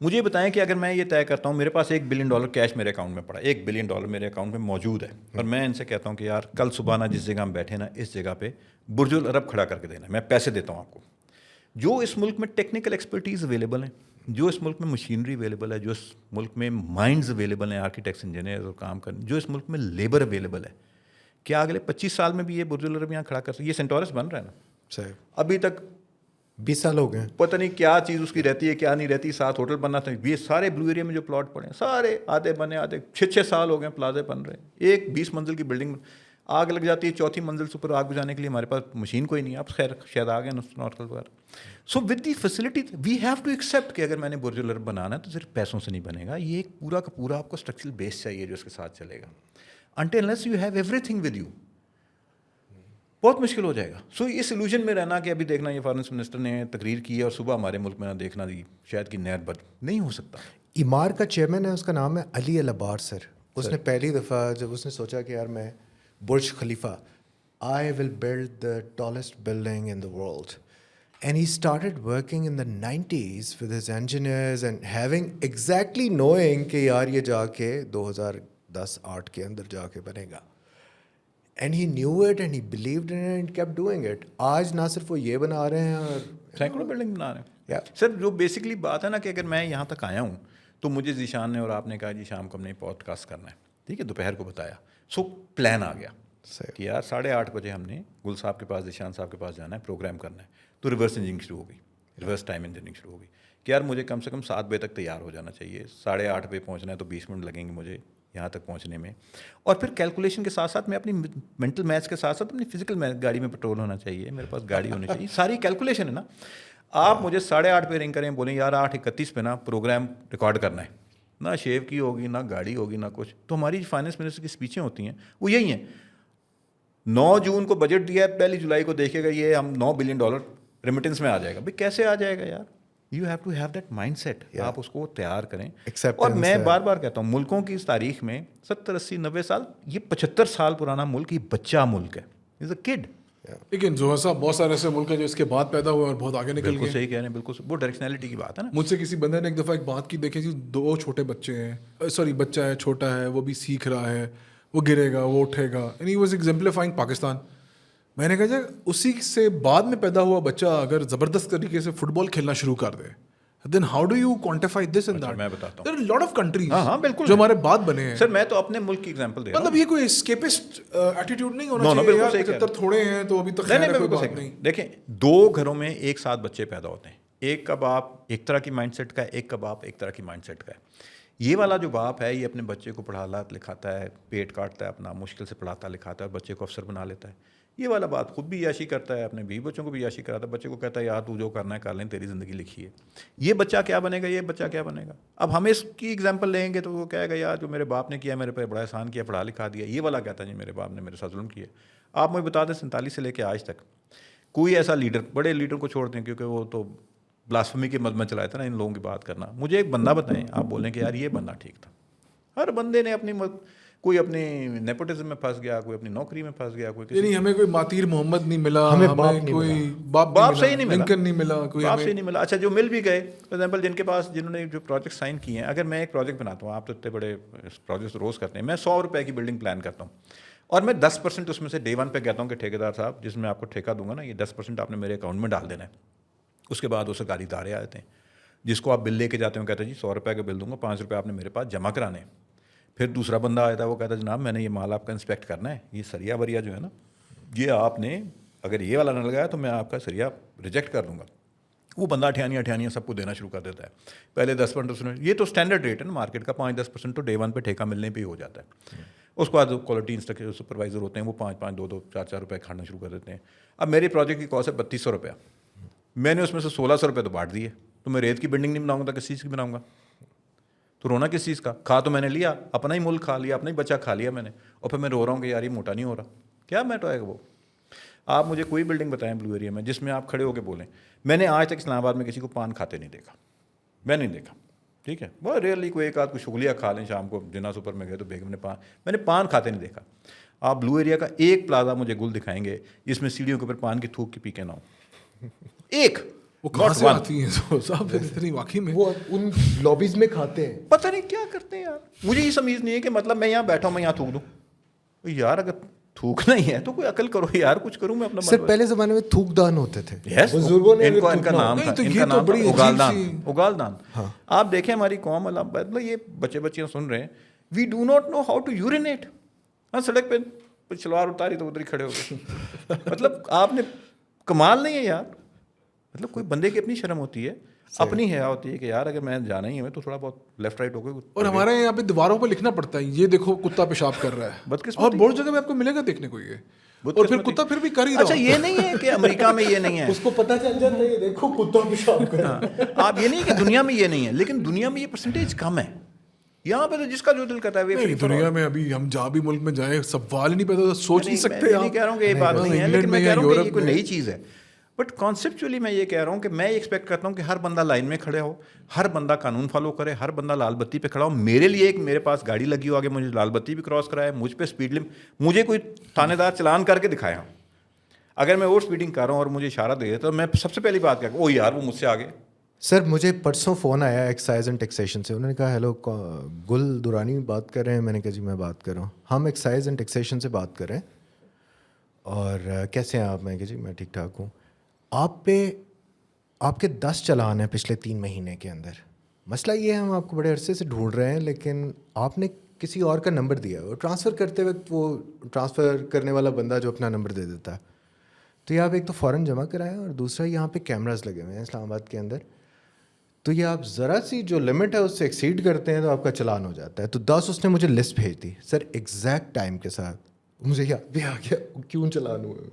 مجھے بتائیں کہ اگر میں یہ طے کرتا ہوں میرے پاس $1 بلین کیش میرے اکاؤنٹ میں پڑا, $1 بلین میرے اکاؤنٹ میں موجود ہے, اور میں ان سے کہتا ہوں کہ یار کل صبح نا جس جگہ ہم بیٹھے نا اس جگہ پہ برج العرب کھڑا کر کے دینا ہے, میں پیسے دیتا ہوں آپ کو. جو اس ملک میں ٹیکنیکل ایکسپرٹیز اویلیبل ہیں, جو اس ملک میں مشینری اویلیبل ہے, جو اس ملک میں مائنڈز اویلیبل ہیں, آرکیٹیکٹس انجینئرز اور کام کرنے, جو اس ملک میں لیبر اویلیبل ہے, کیا اگلے 25 سال میں بھی یہ برج العرب یہاں کھڑا کر سکتے؟ یہ سینٹورس بن رہا ہے نا, صحیح, ابھی تک 20 سال ہو گئے, پتہ نہیں کیا چیز اس کی رہتی ہے کیا نہیں رہتی. 7 ہوٹل بننا تھا, یہ سارے بلو ایریا میں جو پلاٹ پڑے ہیں سارے آدھے بنے, آدھے 6 سال ہو گئے پلازے بن رہے ہیں. ایک 20 منزل کی بلڈنگ آگ لگ جاتی ہے, 4تھی منزل سے اوپر آگ بجھانے کے لیے ہمارے پاس مشین کوئی نہیں ہے. اب خیر شاید آ گئے نارکل وغیرہ. So with the facility we have to accept کہ اگر میں نے برج العرب بنانا ہے تو صرف پیسوں سے نہیں بنے گا, یہ ایک پورا کا پورا آپ کو اسٹرکچرل بیس چاہیے جو اس کے ساتھ چلے گا. Until unless you have everything with you, بہت مشکل ہو جائے گا. سو اس ایلوژن میں رہنا کہ ابھی دیکھنا یہ فارنس منسٹر نے تقریر کی ہے اور صبح ہمارے ملک میں نہ دیکھنا دی شاید کی نہر بد نہیں ہو سکتا. ایمار کا چیئرمین ہے, اس کا نام ہے علی الابار سر. اس نے پہلی دفعہ جب اس نے سوچا کہ یار میں برج خلیفہ I will build the tallest building in the world, and he started working in the 90s with his engineers and having exactly knowing کہ یار یہ جا کے 2010-8 کے اندر جا کے بنے گا. And he knew it and he believed in it and kept doing it. آج نہ صرف وہ یہ بنا رہے ہیں اور سینکڑوں بلڈنگ بنا رہے ہیں. Yeah. سر جو بیسکلی بات ہے نا کہ اگر میں یہاں تک آیا ہوں تو مجھے ذیشان نے اور آپ نے کہا جی شام کو ہم نے پوڈ کاسٹ کرنا ہے, ٹھیک ہے, دوپہر کو بتایا. سو پلان آ گیا کہ یار 8:30 بجے ہم نے گل صاحب کے پاس, ذیشان صاحب کے پاس جانا ہے, پروگرام کرنا ہے. تو ریورس انجنگ شروع ہو گئی, ریورس ٹائم انجنگ شروع ہو گئی کہ یار مجھے کم سے کم 7 بجے تک تیار ہو جانا چاہیے, 8:30 بجے پہنچنا ہے تو 20 منٹ لگیں گے مجھے یہاں تک پہنچنے میں. اور پھر کیلکولیشن کے ساتھ ساتھ میں اپنی مینٹل میتھس کے ساتھ ساتھ اپنی فزیکل میتھ, گاڑی میں پیٹرول ہونا چاہیے, میرے پاس گاڑی ہونی چاہیے, ساری کیلکولیشن ہے نا. آپ مجھے 8:30 پہ رنگ کریں, بولیں یار 8:31 پہ نا پروگرام ریکارڈ کرنا ہے, نہ شیو کی ہوگی نہ گاڑی ہوگی نہ کچھ. تو ہماری فائنانس منسٹر کی اسپیچیں ہوتی ہیں وہ یہی ہیں, 9 جون کو بجٹ دیا ہے, 1 جولائی کو دیکھے گا یہ ہم $9 بلین ریمیٹنس میں آ جائے گا. بھائی کیسے آ جائے گا یار؟ You have to have that mindset, آپ اس کو تیار کریں. اور میں بار بار کہتا ہوں ملکوں کی اس تاریخ میں 70 80 90 سال, یہ 75 سال پرانا ملک, یہ بچہ ملک ہے, از اے کڈ. لیکن زہر صاحب بہت سارے ایسے ملک ہیں جو اس کے بعد پیدا ہوئے اور بہت آگے نکل بالکل گئے. صحیح کہہ رہے ہیں, بالکل وہ ڈائریکشنلٹی کی بات ہے نا. مجھ سے کسی بندے نے ایک دفعہ ایک بات کی, دیکھیں جی 2 چھوٹے بچے ہیں, سوری بچہ ہے چھوٹا ہے, وہ بھی سیکھ رہا ہے, وہ گرے گا وہ اٹھے گا, اینڈ ہی واز ایگزمپلیفائنگ پاکستان. میں نے کہا جی اسی سے بعد میں پیدا ہوا بچہ اگر زبردست طریقے سے فٹ بال کھیلنا شروع کر دے, then how do you quantify this and that? میں بتاتا ہوں, there are a lot of countries ہاں بالکل جو ہمارے بعد بنے ہیں. سر میں تو اپنے ملک کی ایگزامپل دے رہا ہوں. مطلب یہ کوئی اسکیپسٹ ایٹیٹیوڈ نہیں ہونا چاہیے یار 75 تھوڑے ہیں تو ابھی تک نہیں بالکل صحیح نہیں. دیکھیں 2 گھروں میں ایک ساتھ بچے پیدا ہوتے ہیں, ایک کا باپ ایک طرح کی مائنڈ سیٹ کا ہے, ایک کا باپ ایک طرح کی مائنڈ سیٹ کا ہے. یہ والا جو باپ ہے یہ اپنے بچے کو پڑھاتا لکھاتا ہے, پیٹ کاٹتا ہے اپنا, مشکل سے پڑھاتا لکھاتا ہے, بچے کو افسر بنا لیتا ہے. یہ والا باپ خود بھی عیاشی کرتا ہے, اپنے بیوی بچوں کو بھی عیاشی کراتا ہے, بچے کو کہتا ہے یار تو جو کرنا ہے کر لیں, تیری زندگی لکھی ہے. یہ بچہ کیا بنے گا, یہ بچہ کیا بنے گا؟ اب ہم اس کی ایگزامپل لیں گے تو وہ کہے گا یار جو میرے باپ نے کیا میرے پہ بڑا احسان کیا, پڑھا لکھا دیا. یہ والا کہتا ہے جی میرے باپ نے میرے ساتھ ظلم کیا. آپ مجھے بتا دیں 47 سے لے کے آج تک کوئی ایسا لیڈر, بڑے لیڈر کو چھوڑ دیں کیونکہ وہ تو بلاسفمی کے مد میں چلایا تھا نا ان لوگوں کی بات کرنا, مجھے ایک بندہ بتائیں, آپ بولیں کہ یار یہ بندہ ٹھیک تھا. ہر بندے نے اپنی کوئی اپنی نیپوٹزم میں پھنس گیا, کوئی اپنی نوکری میں پھنس گیا, کوئی یعنی ہمیں کوئی ماتیر محمد نہیں ملا, ہمیں کوئی باپ صحیح نہیں ملا, لنکن نہیں ملا, کوئی باپ صحیح نہیں ملا. اچھا جو مل بھی گئے فار ایگزامپل جن کے پاس جنہوں نے جو پروجیکٹ سائن کیے ہیں, اگر میں ایک پروجیکٹ بناتا ہوں, آپ تو اتنے بڑے پروجیکٹ روز کرتے ہیں, میں $100 کی بلڈنگ پلان کرتا ہوں اور میں 10% اس میں سے ڈے 1 پہ کہتا ہوں کہ ٹھیکیدار صاحب جس میں آپ کو ٹھیکہ دوں گا نا یہ 10% آپ نے میرے اکاؤنٹ میں ڈال دینا ہے. اس کے بعد اسے گاڑی دارے آ جاتے ہیں جس کو آپ بل لے کے جاتے ہیں, کہتے ہیں جی $100 کا بل دوں گا, $5 آپ نے میرے پاس جمع کرانے ہیں. پھر دوسرا بندہ آیا تھا, وہ کہتا ہے جناب میں نے یہ مال آپ کا انسپیکٹ کرنا ہے, یہ سریا بریا جو ہے نا یہ آپ نے اگر یہ والا نہ لگایا تو میں آپ کا سریا ریجیکٹ کر دوں گا. وہ بندہ اٹھیانیاں سب کو دینا شروع کر دیتا ہے. پہلے 10%, یہ تو اسٹینڈرڈ ریٹ ہے نا مارکیٹ کا, 5-10% تو ڈے 1 پہ ٹھیکہ ملنے پہ ہی ہو جاتا ہے. اس کے بعد کوالٹی انسٹرکٹر سپروائزر ہوتے ہیں, وہ 5-5 2-2 4-4 کھانا شروع کر دیتے ہیں. اب میری پروجیکٹ کی کاسٹ ہے $3200, میں نے اس میں سے $1600 تو بانٹ دیے. تو میں ریت کی بلڈنگ نہیں بناؤں گا تو کس چیز کی بناؤں گا؟ تو رونا کس چیز کا؟ کھا تو میں نے لیا, اپنا ہی ملک کھا لیا, اپنا ہی بچہ کھا لیا میں نے, اور پھر میں رو رہا ہوں کہ یار یہ موٹا نہیں ہو رہا. کیا میٹر ہے وہ؟ آپ مجھے کوئی بلڈنگ بتائیں بلو ایریا میں جس میں آپ کھڑے ہو کے بولیں. میں نے آج تک اسلام آباد میں کسی کو پان کھاتے نہیں دیکھا, میں نہیں دیکھا, ٹھیک ہے, بہت ریئرلی کوئی ایک آدھ کو شغلیہ کھا لیں شام کو, جنا سپر میں گئے تو بیگم نے میں نے پان کھاتے نہیں دیکھا. آپ بلو ایریا کا ایک پلازا مجھے گل دکھائیں گے جس میں سیڑھیوں کے اوپر پان کی تھوک کی پیکیں نہ ہوں, ایک. وہ کہاں سے آتی ہیں صاحب اتنی واقعی میں؟ وہ ان لابیز میں کھاتے ہیں. پتہ نہیں کیا کرتے ہیں یار. مجھے یہ سمجھ نہیں ہے کہ مطلب میں یہاں بیٹھا ہوں میں یہاں تھوک دوں. یار اگر تھوکنا ہی ہے تو کوئی عقل کرو یار, کچھ کروں میں اپنا. سر پہلے زمانے میں تھوک دان ہوتے تھے, بزرگوں نے ان کا نام تھا, ان کا نام اگال دان. اگال دان. آپ دیکھیں ہماری قوم مطلب یہ بچے بچیاں سن رہے ہیں, we do not know how to urinate. ہاں سڑک پہ شلوار اتاری تو ادھر ہی کھڑے ہو گئے. مطلب آپ نے کمال نہیں ہے یار. مطلب کوئی بندے کی اپنی شرم ہوتی ہے, اپنی حیا ہوتی ہے کہ یار اگر میں جانا ہی ہے تو تھوڑا بہت لیفٹ رائٹ ہو گئے. اور ہمارے یہاں پہ دیواروں پہ لکھنا پڑتا ہے یہ دیکھو کتا پیشاب کر رہا ہے, اور بہت جگہ میں آپ کو ملے گا دیکھنے کو یہ, اور پھر کتا پھر بھی کر ہی رہا. اچھا یہ نہیں ہے کہ امریکہ میں یہ نہیں ہے, اس کو پتہ چل جاتا ہے دیکھو کتا پیشاب کر رہا ہے. آپ یہ نہیں کہ دنیا میں یہ نہیں ہے, لیکن دنیا میں یہ پرسنٹیج کم ہے. یہاں پہ تو جس کا جو دل کرتا ہے دنیا میں ابھی ہم جہاں بھی ملک میں جائیں سوال ہی نہیں پیدا, سوچ نہیں سکتے. میں نہیں کہہ رہا ہوں کہ یہ بات نہیں ہے, لیکن میں کہہ رہا ہوں کہ یہ کوئی نئی چیز ہے. بٹ کانسیپچولی میں یہ کہہ رہا ہوں کہ میں ایکسپیکٹ کرتا ہوں کہ ہر بندہ لائن میں کھڑے ہو, ہر بندہ قانون فالو کرے, ہر بندہ لال بتی پہ کھڑا ہو. میرے لیے ایک میرے پاس گاڑی لگی ہو آگے, مجھے لال بتی بھی کراس کرائے, مجھ پہ اسپیڈ لمٹ, مجھے کوئی تھانے دار چلان کر کے دکھایا. اگر میں اوور اسپیڈنگ کر رہا ہوں اور مجھے اشارہ دے دیتا تو میں سب سے پہلی بات کہہ او یار وہ مجھ سے آگے. سر مجھے پرسوں فون آیا ایکسائز اینڈ ٹیکسیشن سے, انہوں نے کہا ہیلو گل دورانی بات کر رہے ہیں. میں نے کہا جی میں بات کر رہا ہوں. ہم ایکسائز اینڈ ٹیکسیشن سے بات کر رہے ہیں, اور کیسے ہیں آپ؟ میں کہ جی میں ٹھیک ٹھاک ہوں. آپ پہ آپ کے 10 چلان ہیں پچھلے 3 مہینے کے اندر. مسئلہ یہ ہے ہم آپ کو بڑے عرصے سے ڈھونڈ رہے ہیں, لیکن آپ نے کسی اور کا نمبر دیا, اور ٹرانسفر کرتے وقت وہ ٹرانسفر کرنے والا بندہ جو اپنا نمبر دے دیتا ہے, تو یہ آپ ایک تو فوراً جمع کرائیں, اور دوسرا یہاں پہ کیمراز لگے ہوئے ہیں اسلام آباد کے اندر, تو یہ آپ ذرا سی جو لمٹ ہے اس سے ایکسیڈ کرتے ہیں تو آپ کا چلان ہو جاتا ہے. تو 10 اس نے مجھے لسٹ بھیج دی سر ایگزیکٹ ٹائم کے ساتھ, مجھے یاد بھی آ گیا کیوں چلان ہوئے.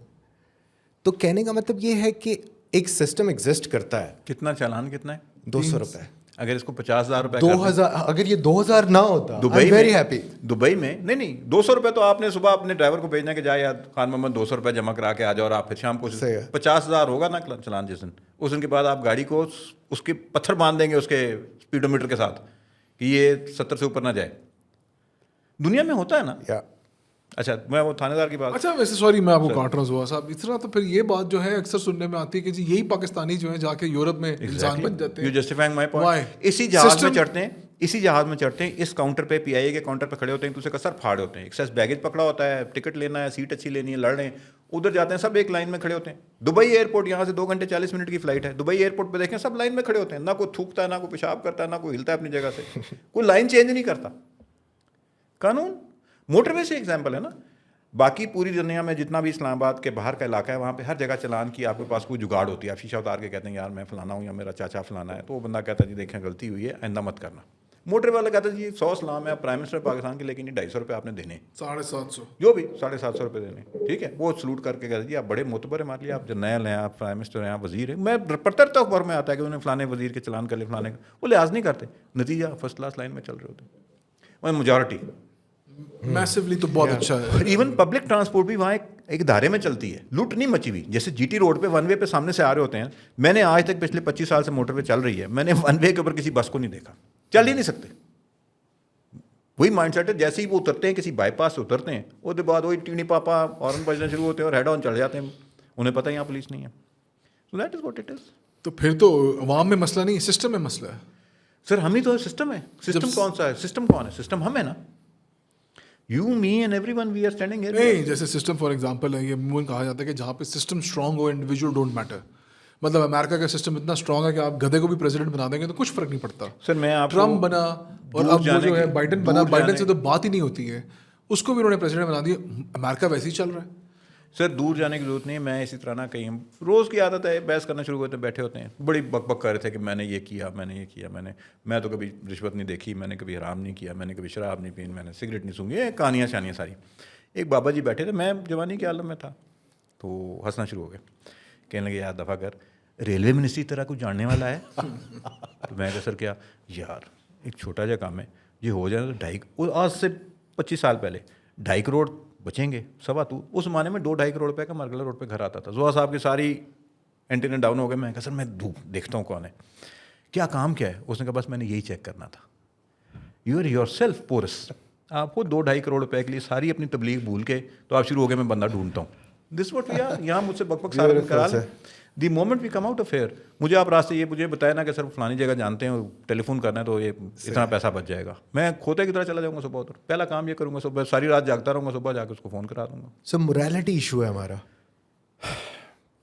تو کہنے کا مطلب یہ ہے کہ ایک سسٹم ایگزسٹ کرتا ہے. کتنا چالان کتنا ہے؟ 200 روپے. اگر اس کو 50,000 روپے 2000, اگر یہ 2000 نہ ہوتا دبئی ویری ہیپی. دبئی میں نہیں 200 روپے تو آپ نے صبح اپنے ڈرائیور کو بھیجنا کہ جائے یار خان محمد 200 روپے جمع کرا کے آ جاؤ, اور آپ پھر شام کو 50,000 ہوگا نا چلان جس دن, اس دن کے بعد آپ گاڑی کو اس کے پتھر باندھ دیں گے اس کے اسپیڈو میٹر کے ساتھ کہ یہ 70 سے اوپر نہ جائے. دنیا میں ہوتا ہے نا. اچھا میں وہ تھانے دار کی بات, اچھا ویسے سوری میں آپ کو کاٹ رہا ہوں صاحب, اس طرح تو پھر یہ بات جو ہے اکثر سننے میں آتی ہے کہ جی یہی پاکستانی جو ہیں جا کے یورپ میں انسان بن جاتے ہیں. You justifying my point. اسی جہاز میں چڑھتے ہیں, اس کاؤنٹر پہ پی آئی اے کے کاؤنٹر پہ کھڑے ہوتے ہیں, دوسرے کا سر پھاڑے ہوتے ہیں, ایکسیس بیگیج پکڑا ہوتا ہے, ٹکٹ لینا ہے, سیٹ اچھی لینی ہے, لڑ رہے ہیں, ادھر جاتے ہیں سب ایک لائن میں کھڑے ہوتے ہیں. دبئی ایئرپورٹ یہاں سے 2 گھنٹے 40 منٹ کی فلائٹ ہے, دبئی ایئرپورٹ پہ دیکھیں سب لائن میں کھڑے ہوتے ہیں, نہ کوئی تھوکتا ہے, نہ کوئی پیشاب کرتا ہے, نہ کوئی ہلتا ہے اپنی جگہ سے, کوئی لائن چینج نہیں کرتا. قانون موٹر وے سے ایگزامپل ہے نا. باقی پوری دنیا میں جتنا بھی اسلام آباد کے باہر کا علاقہ ہے وہاں پہ ہر جگہ چلان کی آپ کے پاس کوئی جگاڑ ہوتی ہے. آپ شیشہ اتار کے کہتے ہیں یار میں فلانا ہوں یا میرا چاچا فلانا ہے, تو وہ بندہ کہتا ہے جی دیکھیں غلطی ہوئی ہے آئندہ مت کرنا. موٹر والا کہتا ہے جی 100 سلام ہے پرائم منسٹر پاکستان کے, لیکن 250 روپے آپ نے دینے, 750 جو بھی 750 روپے دینے, ٹھیک ہے. وہ سلوٹ کر کے کہتے ہیں جی آپ بڑے معتبر ہیں, مان لیے آپ جرنیل ہیں, آپ پرائم منسٹر ہیں, آپ وزیر ہیں. میں پرتر تک خبر میں آتا ہے کہ انہوں نے فلانے وزیر کے چلان کر لے, فلانے کا, وہ لحاظ نہیں کرتے. نتیجہ فرسٹ کلاس لائن میں چل رہے ہوتے ہیں, وہ میجورٹی میسولی تو بہت اچھا ہے. ایون پبلک ٹرانسپورٹ بھی وہاں ایک دھارے میں چلتی ہے, لوٹ نہیں مچی ہوئی. جیسے جی ٹی روڈ پہ 1 وے پہ سامنے سے آ رہے ہوتے ہیں, میں نے آج تک پچھلے 25 سال سے موٹر وے چل رہی ہے, میں نے 1 وے کے اوپر کسی بس کو نہیں دیکھا, چل ہی نہیں سکتے. وہی مائنڈ سیٹ ہے, جیسے ہی وہ اترتے ہیں کسی بائی پاس سے اترتے ہیں, اس کے بعد وہی ٹینی پاپا ہارن بجنا شروع ہوتے ہیں اور ہیڈ آن چڑھ جاتے ہیں, انہیں پتہ یہاں پولیس نہیں ہے. So that is what it is. تو پھر تو عوام میں مسئلہ نہیں, سسٹم میں مسئلہ ہے. سر ہم ہی تو سسٹم ہے. سسٹم کون سا ہے؟ سسٹم کون ہے؟ سسٹم ہم ہے نا. You, me and everyone, we are standing here. نہیں جیسے سسٹم فار ایگزامپل ہے, یہ عموماً کہا جاتا ہے کہ جہاں پہ system strong who individual don't matter. مطلب امریکہ کا سسٹم اتنا اسٹرانگ ہے کہ آپ گدھے کو بھی پریزیڈنٹ بنا دیں گے تو کچھ فرق نہیں پڑتا. سر میں آپ ٹرمپ بنا اور اب وہ جو ہے بائیڈن بنا, بائیڈن سے تو بات ہی نہیں ہوتی ہے, اس کو بھی انہوں نے پریزیڈنٹ بنا دیا. امریکہ ویسے ہی چل رہا ہے. سر دور جانے کی ضرورت نہیں ہے. میں اسی طرح نہ کہیں, روز کی عادت ہے, بحث کرنا شروع ہوتے ہیں, بیٹھے ہوتے ہیں, بڑی بک بک کر رہے تھے کہ میں نے یہ کیا, میں نے یہ کیا, میں تو کبھی رشوت نہیں دیکھی, میں نے کبھی حرام نہیں کیا, میں نے کبھی شراب نہیں پی, میں نے سگریٹ نہیں سونگھی, یہ کہانیاں شانیاں ساری. ایک بابا جی بیٹھے تھے, میں جوانی کے عالم میں تھا, تو ہنسنا شروع ہو گیا, کہنے لگے یار دفعہ کر, ریلوے منسٹری طرح کچھ جاننے والا ہے. تو میں کہا سر کیا یار, ایک چھوٹا جا کام ہے, یہ ہو جائے تو آج سے 25 سال پہلے 2.5 کروڑ بچیں گے. تو اس زمانے میں 2-2.5 کروڑ روپے کا مرگلا روڈ پہ گھر آتا تھا. زوا صاحب کی ساری اینٹینا ڈاؤن ہو گئے. میں کہا سر میں دیکھتا ہوں کون ہے, کیا کام کیا ہے. اس نے کہا بس میں نے یہی چیک کرنا تھا. You are yourself purse. آپ کو 2-2.5 کروڑ روپے کے لیے ساری اپنی تبلیغ بھول کے تو آپ شروع ہو گئے میں بندہ ڈھونڈتا ہوں. This what we are. یہاں مجھ سے بک بک سارا کرا لیں. The moment we come out of fear, مجھے آپ راستے یہ مجھے بتائیں نا کہ سر فلانی جگہ جانتے ہیں, ٹیلی فون کرنا ہے تو یہ اتنا پیسہ بچ جائے گا, میں کھوتے کی طرح چلا جاؤں گا صبح, ادھر پہلا کام یہ کروں گا, صبح ساری رات جاگتا رہوں گا, صبح جا کے اس کو فون کرا دوں گا. سر مورالٹی ایشو ہے ہمارا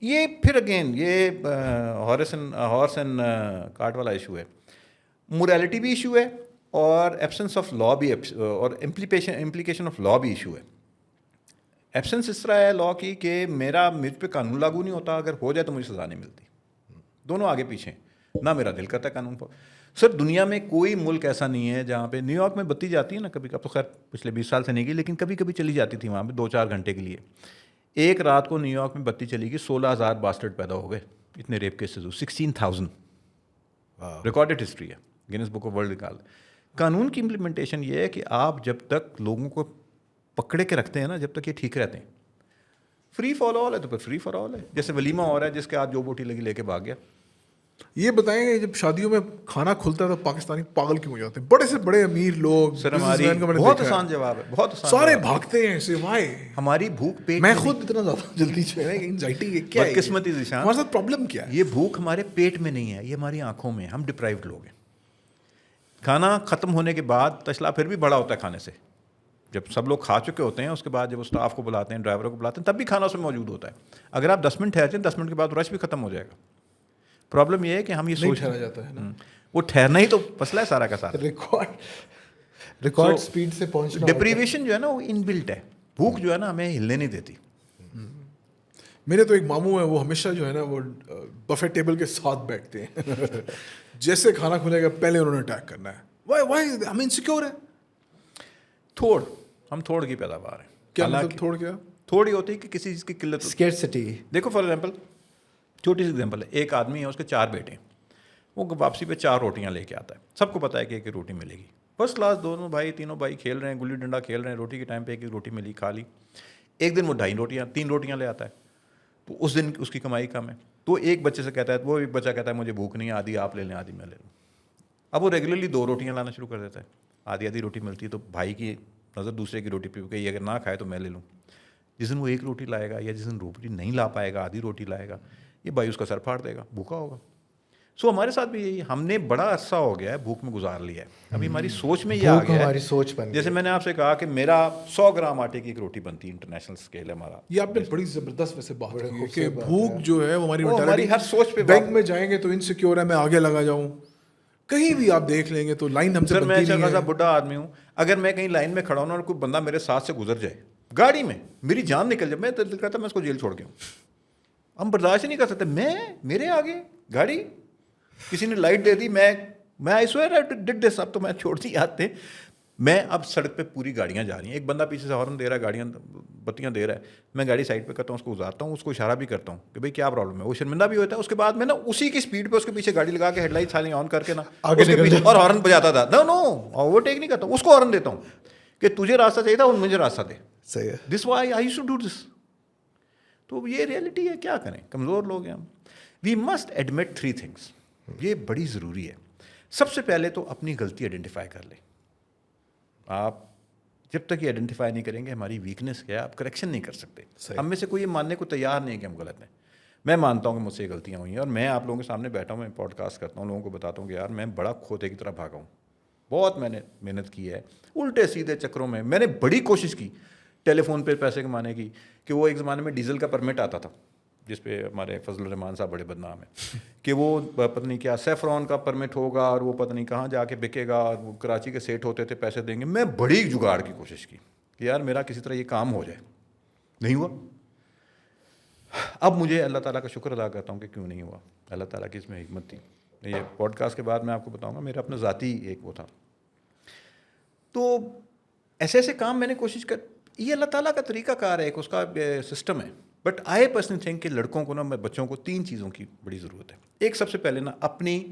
یہ پھر اگین یہ ہارس اینڈ کارٹ والا ایشو ہے. مورالٹی بھی ایشو ہے اور ایبسنس آف لا بھی, اور امپلیکیشن آف لا بھی ایشو ہے. ایبسنس اس طرح ہے لا کی کہ مجھ پہ قانون لاگو نہیں ہوتا, اگر ہو جائے تو مجھے سزا نہیں ملتی. دونوں آگے پیچھے, نہ میرا دل کرتا ہے قانون پر. سر دنیا میں کوئی ملک ایسا نہیں ہے جہاں پہ, نیو یارک میں بتی جاتی ہے نا کبھی, اب تو خیر پچھلے 20 سال سے نہیں گئی, لیکن کبھی کبھی چلی جاتی تھی وہاں پہ 2-4 گھنٹے کے لیے. ایک رات کو نیو یارک میں بتی چلی گئی, 16,000 باسٹرڈ پیدا ہو گئے, اتنے ریپ کیسز, 16,000 ریکارڈڈ ہسٹری ہے, گینس بک آف ورلڈ نکال. قانون کی امپلیمنٹیشن یہ ہے کہ آپ جب تک لوگوں کو پکڑے کے رکھتے ہیں نا, جب تک یہ ٹھیک رہتے ہیں. فری فار آل ہے تو پھر فری فار آل ہے. جیسے ولیمہ ہو رہا ہے, جس کے ہاتھ جو بوٹی لگی لے کے بھاگ گیا. یہ بتائیں گے جب شادیوں میں کھانا کھلتا ہے تو پاکستانی پاگل کیوں ہو جاتے ہیں؟ بڑے سے بڑے امیر لوگ, سر ہماری بہت آسان جواب ہے, بہت آسان, سارے بھاگتے ہیں ایسے. وائی؟ ہماری بھوک پیٹ, میں خود اتنا زیادہ جلدی جو ہے انزائٹی کیا ہے, بدقسمتی ذیشان, ہمارے ساتھ پرابلم کیا ہے؟ یہ بھوک ہمارے پیٹ میں نہیں ہے, یہ ہماری آنکھوں میں. ہم ڈپرائیوڈ لوگ ہیں. کھانا ختم ہونے کے بعد تشلا پھر بھی بڑا ہوتا ہے کھانے سے. جب سب لوگ کھا چکے ہوتے ہیں, اس کے بعد جب اسٹاف کو بلاتے ہیں, ڈرائیوروں کو بلاتے ہیں, تب بھی کھانا اس میں موجود ہوتا ہے. اگر آپ 10 منٹ ٹھہر جائیں, 10 منٹ کے بعد رش بھی ختم ہو جائے گا. پرابلم یہ ہے کہ ہم یہ سوچ ٹھہرا جاتا ہے نا, وہ ٹھہرنا ہی تو مسئلہ ہے سارا کا سارا. ریکارڈ سپیڈ سے پہنچنا. ڈپریویشن جو ہے نا وہ ان بلٹ ہے. بھوک جو ہے نا ہمیں ہلنے نہیں دیتی. میرے تو ایک ماموں ہیں, وہ ہمیشہ جو ہے نا وہ بفے ٹیبل کے ساتھ بیٹھتے ہیں. جیسے کھانا کھلے گا پہلے انہوں نے اٹیک کرنا ہے. وائی ہم انسیکیور ہیں. ہم تھوڑ کی پیداوار ہیں. کیا مطلب تھوڑ کیا؟ تھوڑی ہوتی ہے کہ کسی چیز کی قلت, اسکیرسٹی. دیکھو فار ایگزامپل, چھوٹی سی ایگزامپل ہے, ایک آدمی ہے, اس کے 4 بیٹے ہیں, وہ واپسی پہ 4 روٹیاں لے کے آتا ہے. سب کو پتا ہے کہ ایک روٹی ملے گی. فرسٹ کلاس, تینوں بھائی کھیل رہے ہیں, گلی ڈنڈا کھیل رہے ہیں, روٹی کے ٹائم پہ ایک روٹی ملی, کھا لی. ایک دن وہ 3 روٹیاں لے آتا ہے, تو اس دن اس کی کمائی کم ہے. تو ایک بچے سے کہتا ہے, وہ ایک بچہ کہتا ہے مجھے بھوک نہیں ہے, آدھی آپ لے لیں آدھی میں لے لوں. اب وہ ریگولرلی 2 روٹیاں لانا شروع کر دیتا ہے. آدھی روٹی ملتی ہے تو بھائی کی نظر دوسرے کی روٹی پہ کہ یہ اگر نہ کھائے تو میں لے لوں. جس دن وہ 1 روٹی لائے گا, یا جس دن روٹی نہیں لا پائے گا, آدھی روٹی لائے گا, یہ بھائی اس کا سر پھاڑ دے گا, بھوکا ہوگا. سو ہمارے ساتھ بھی یہی, ہم نے بڑا عرصہ ہو گیا ہے بھوک میں گزار لیا ہے. ابھی ہماری سوچ میں یہ آ گیا ہے, ہماری سوچ بن گئی. جیسے میں نے آپ سے کہا کہ میرا 100 گرام آٹے کی ایک روٹی بنتی ہے, انٹرنیشنل اسکیل ہے ہمارا. یہ آپ نے بڑی زبردست ویسے بات کی کہ بھوک جو ہے وہ ہماری ہماری ہر سوچ پہ. بینک میں جائیں گے تو انسیکیور ہے, میں آگے لگا جاؤں. کہیں بھی آپ دیکھ لیں گے تو لائن ہم سے سر, میں بنتی نہیں اچھا ہے. بڈھا آدمی ہوں, اگر میں کہیں لائن میں کھڑا ہوں اور کوئی بندہ میرے ساتھ سے گزر جائے گاڑی میں, میری جان نکل جائے, میں دل کرتا میں اس کو جیل چھوڑ کے ہوں. ہم برداشت ہی نہیں کر سکتے. میرے آگے گاڑی, کسی نے لائٹ دے دی, میں آئی سویئر آئی ڈڈ دس. اب تو میں چھوڑ دی آتے. میں اب سڑک پہ پوری گاڑیاں جا رہی ہیں, ایک بندہ پیچھے سے ہارن دے رہا ہے, گاڑیاں بتیاں دے رہا ہے, میں گاڑی سائڈ پہ کرتا ہوں, اس کو گزارتا ہوں, اس کو اشارہ بھی کرتا ہوں کہ بھائی کیا پرابلم ہے. وہ شرمندہ بھی ہوتا ہے. اس کے بعد میں نا اسی کی اسپیڈ پہ اس کے پیچھے گاڑی لگا کے ہیڈ لائٹ ساری آن کر کے نا اور ہارن بجاتا تھا. نو اوور ٹیک نہیں کرتا ہوں, اس کو ہارن دیتا ہوں کہ تجھے راستہ چاہیے تھا اور مجھے راستہ دے. صحیح ہے. This why I used to do this. تو یہ ریئلٹی ہے, کیا کریں, کمزور لوگ ہیں ہم. We must admit 3 things. یہ بڑی ضروری ہے. سب سے پہلے تو اپنی غلطی آئیڈینٹیفائی کر لیں. آپ جب تک یہ آئیڈینٹیفائی نہیں کریں گے ہماری ویکنیس کیا ہے, آپ کریکشن نہیں کر سکتے. ہم میں سے کوئی یہ ماننے کو تیار نہیں ہے کہ ہم غلط ہیں. میں مانتا ہوں کہ مجھ سے غلطیاں ہوئی ہیں, اور میں آپ لوگوں کے سامنے بیٹھا ہوں, میں پوڈ کاسٹ کرتا ہوں, لوگوں کو بتاتا ہوں کہ یار میں بڑا کھوتے کی طرح بھاگا ہوں, بہت میں نے محنت کی ہے, الٹے سیدھے چکروں میں. میں نے بڑی کوشش کی ٹیلی فون پہ پیسے کمانے کی, کہ وہ ایک زمانے میں ڈیزل کا پرمٹ آتا تھا, جس پہ ہمارے فضل الرحمان صاحب بڑے بدنام ہیں, کہ وہ پتہ نہیں کیا سیفرون کا پرمٹ ہوگا, اور وہ پتہ نہیں کہاں جا کے بکے گا, اور وہ کراچی کے سیٹ ہوتے تھے, پیسے دیں گے. میں بڑی جگاڑ کی کوشش کی کہ یار میرا کسی طرح یہ کام ہو جائے, نہیں ہوا. اب مجھے اللہ تعالیٰ کا شکر ادا کرتا ہوں کہ کیوں نہیں ہوا. اللہ تعالیٰ کی اس میں حکمت تھی. یہ پوڈ کاسٹ کے بعد میں آپ کو بتاؤں گا, میرا اپنا ذاتی ایک وہ تھا. تو ایسے کام میں نے کوشش کر, یہ اللہ تعالیٰ کا طریقہ کار ہے, ایک اس کا سسٹم ہے. بٹ آئی پرسنلی تھنک کہ لڑکوں کو نا, بچوں کو 3 چیزوں کی بڑی ضرورت ہے. ایک, سب سے پہلے نا اپنی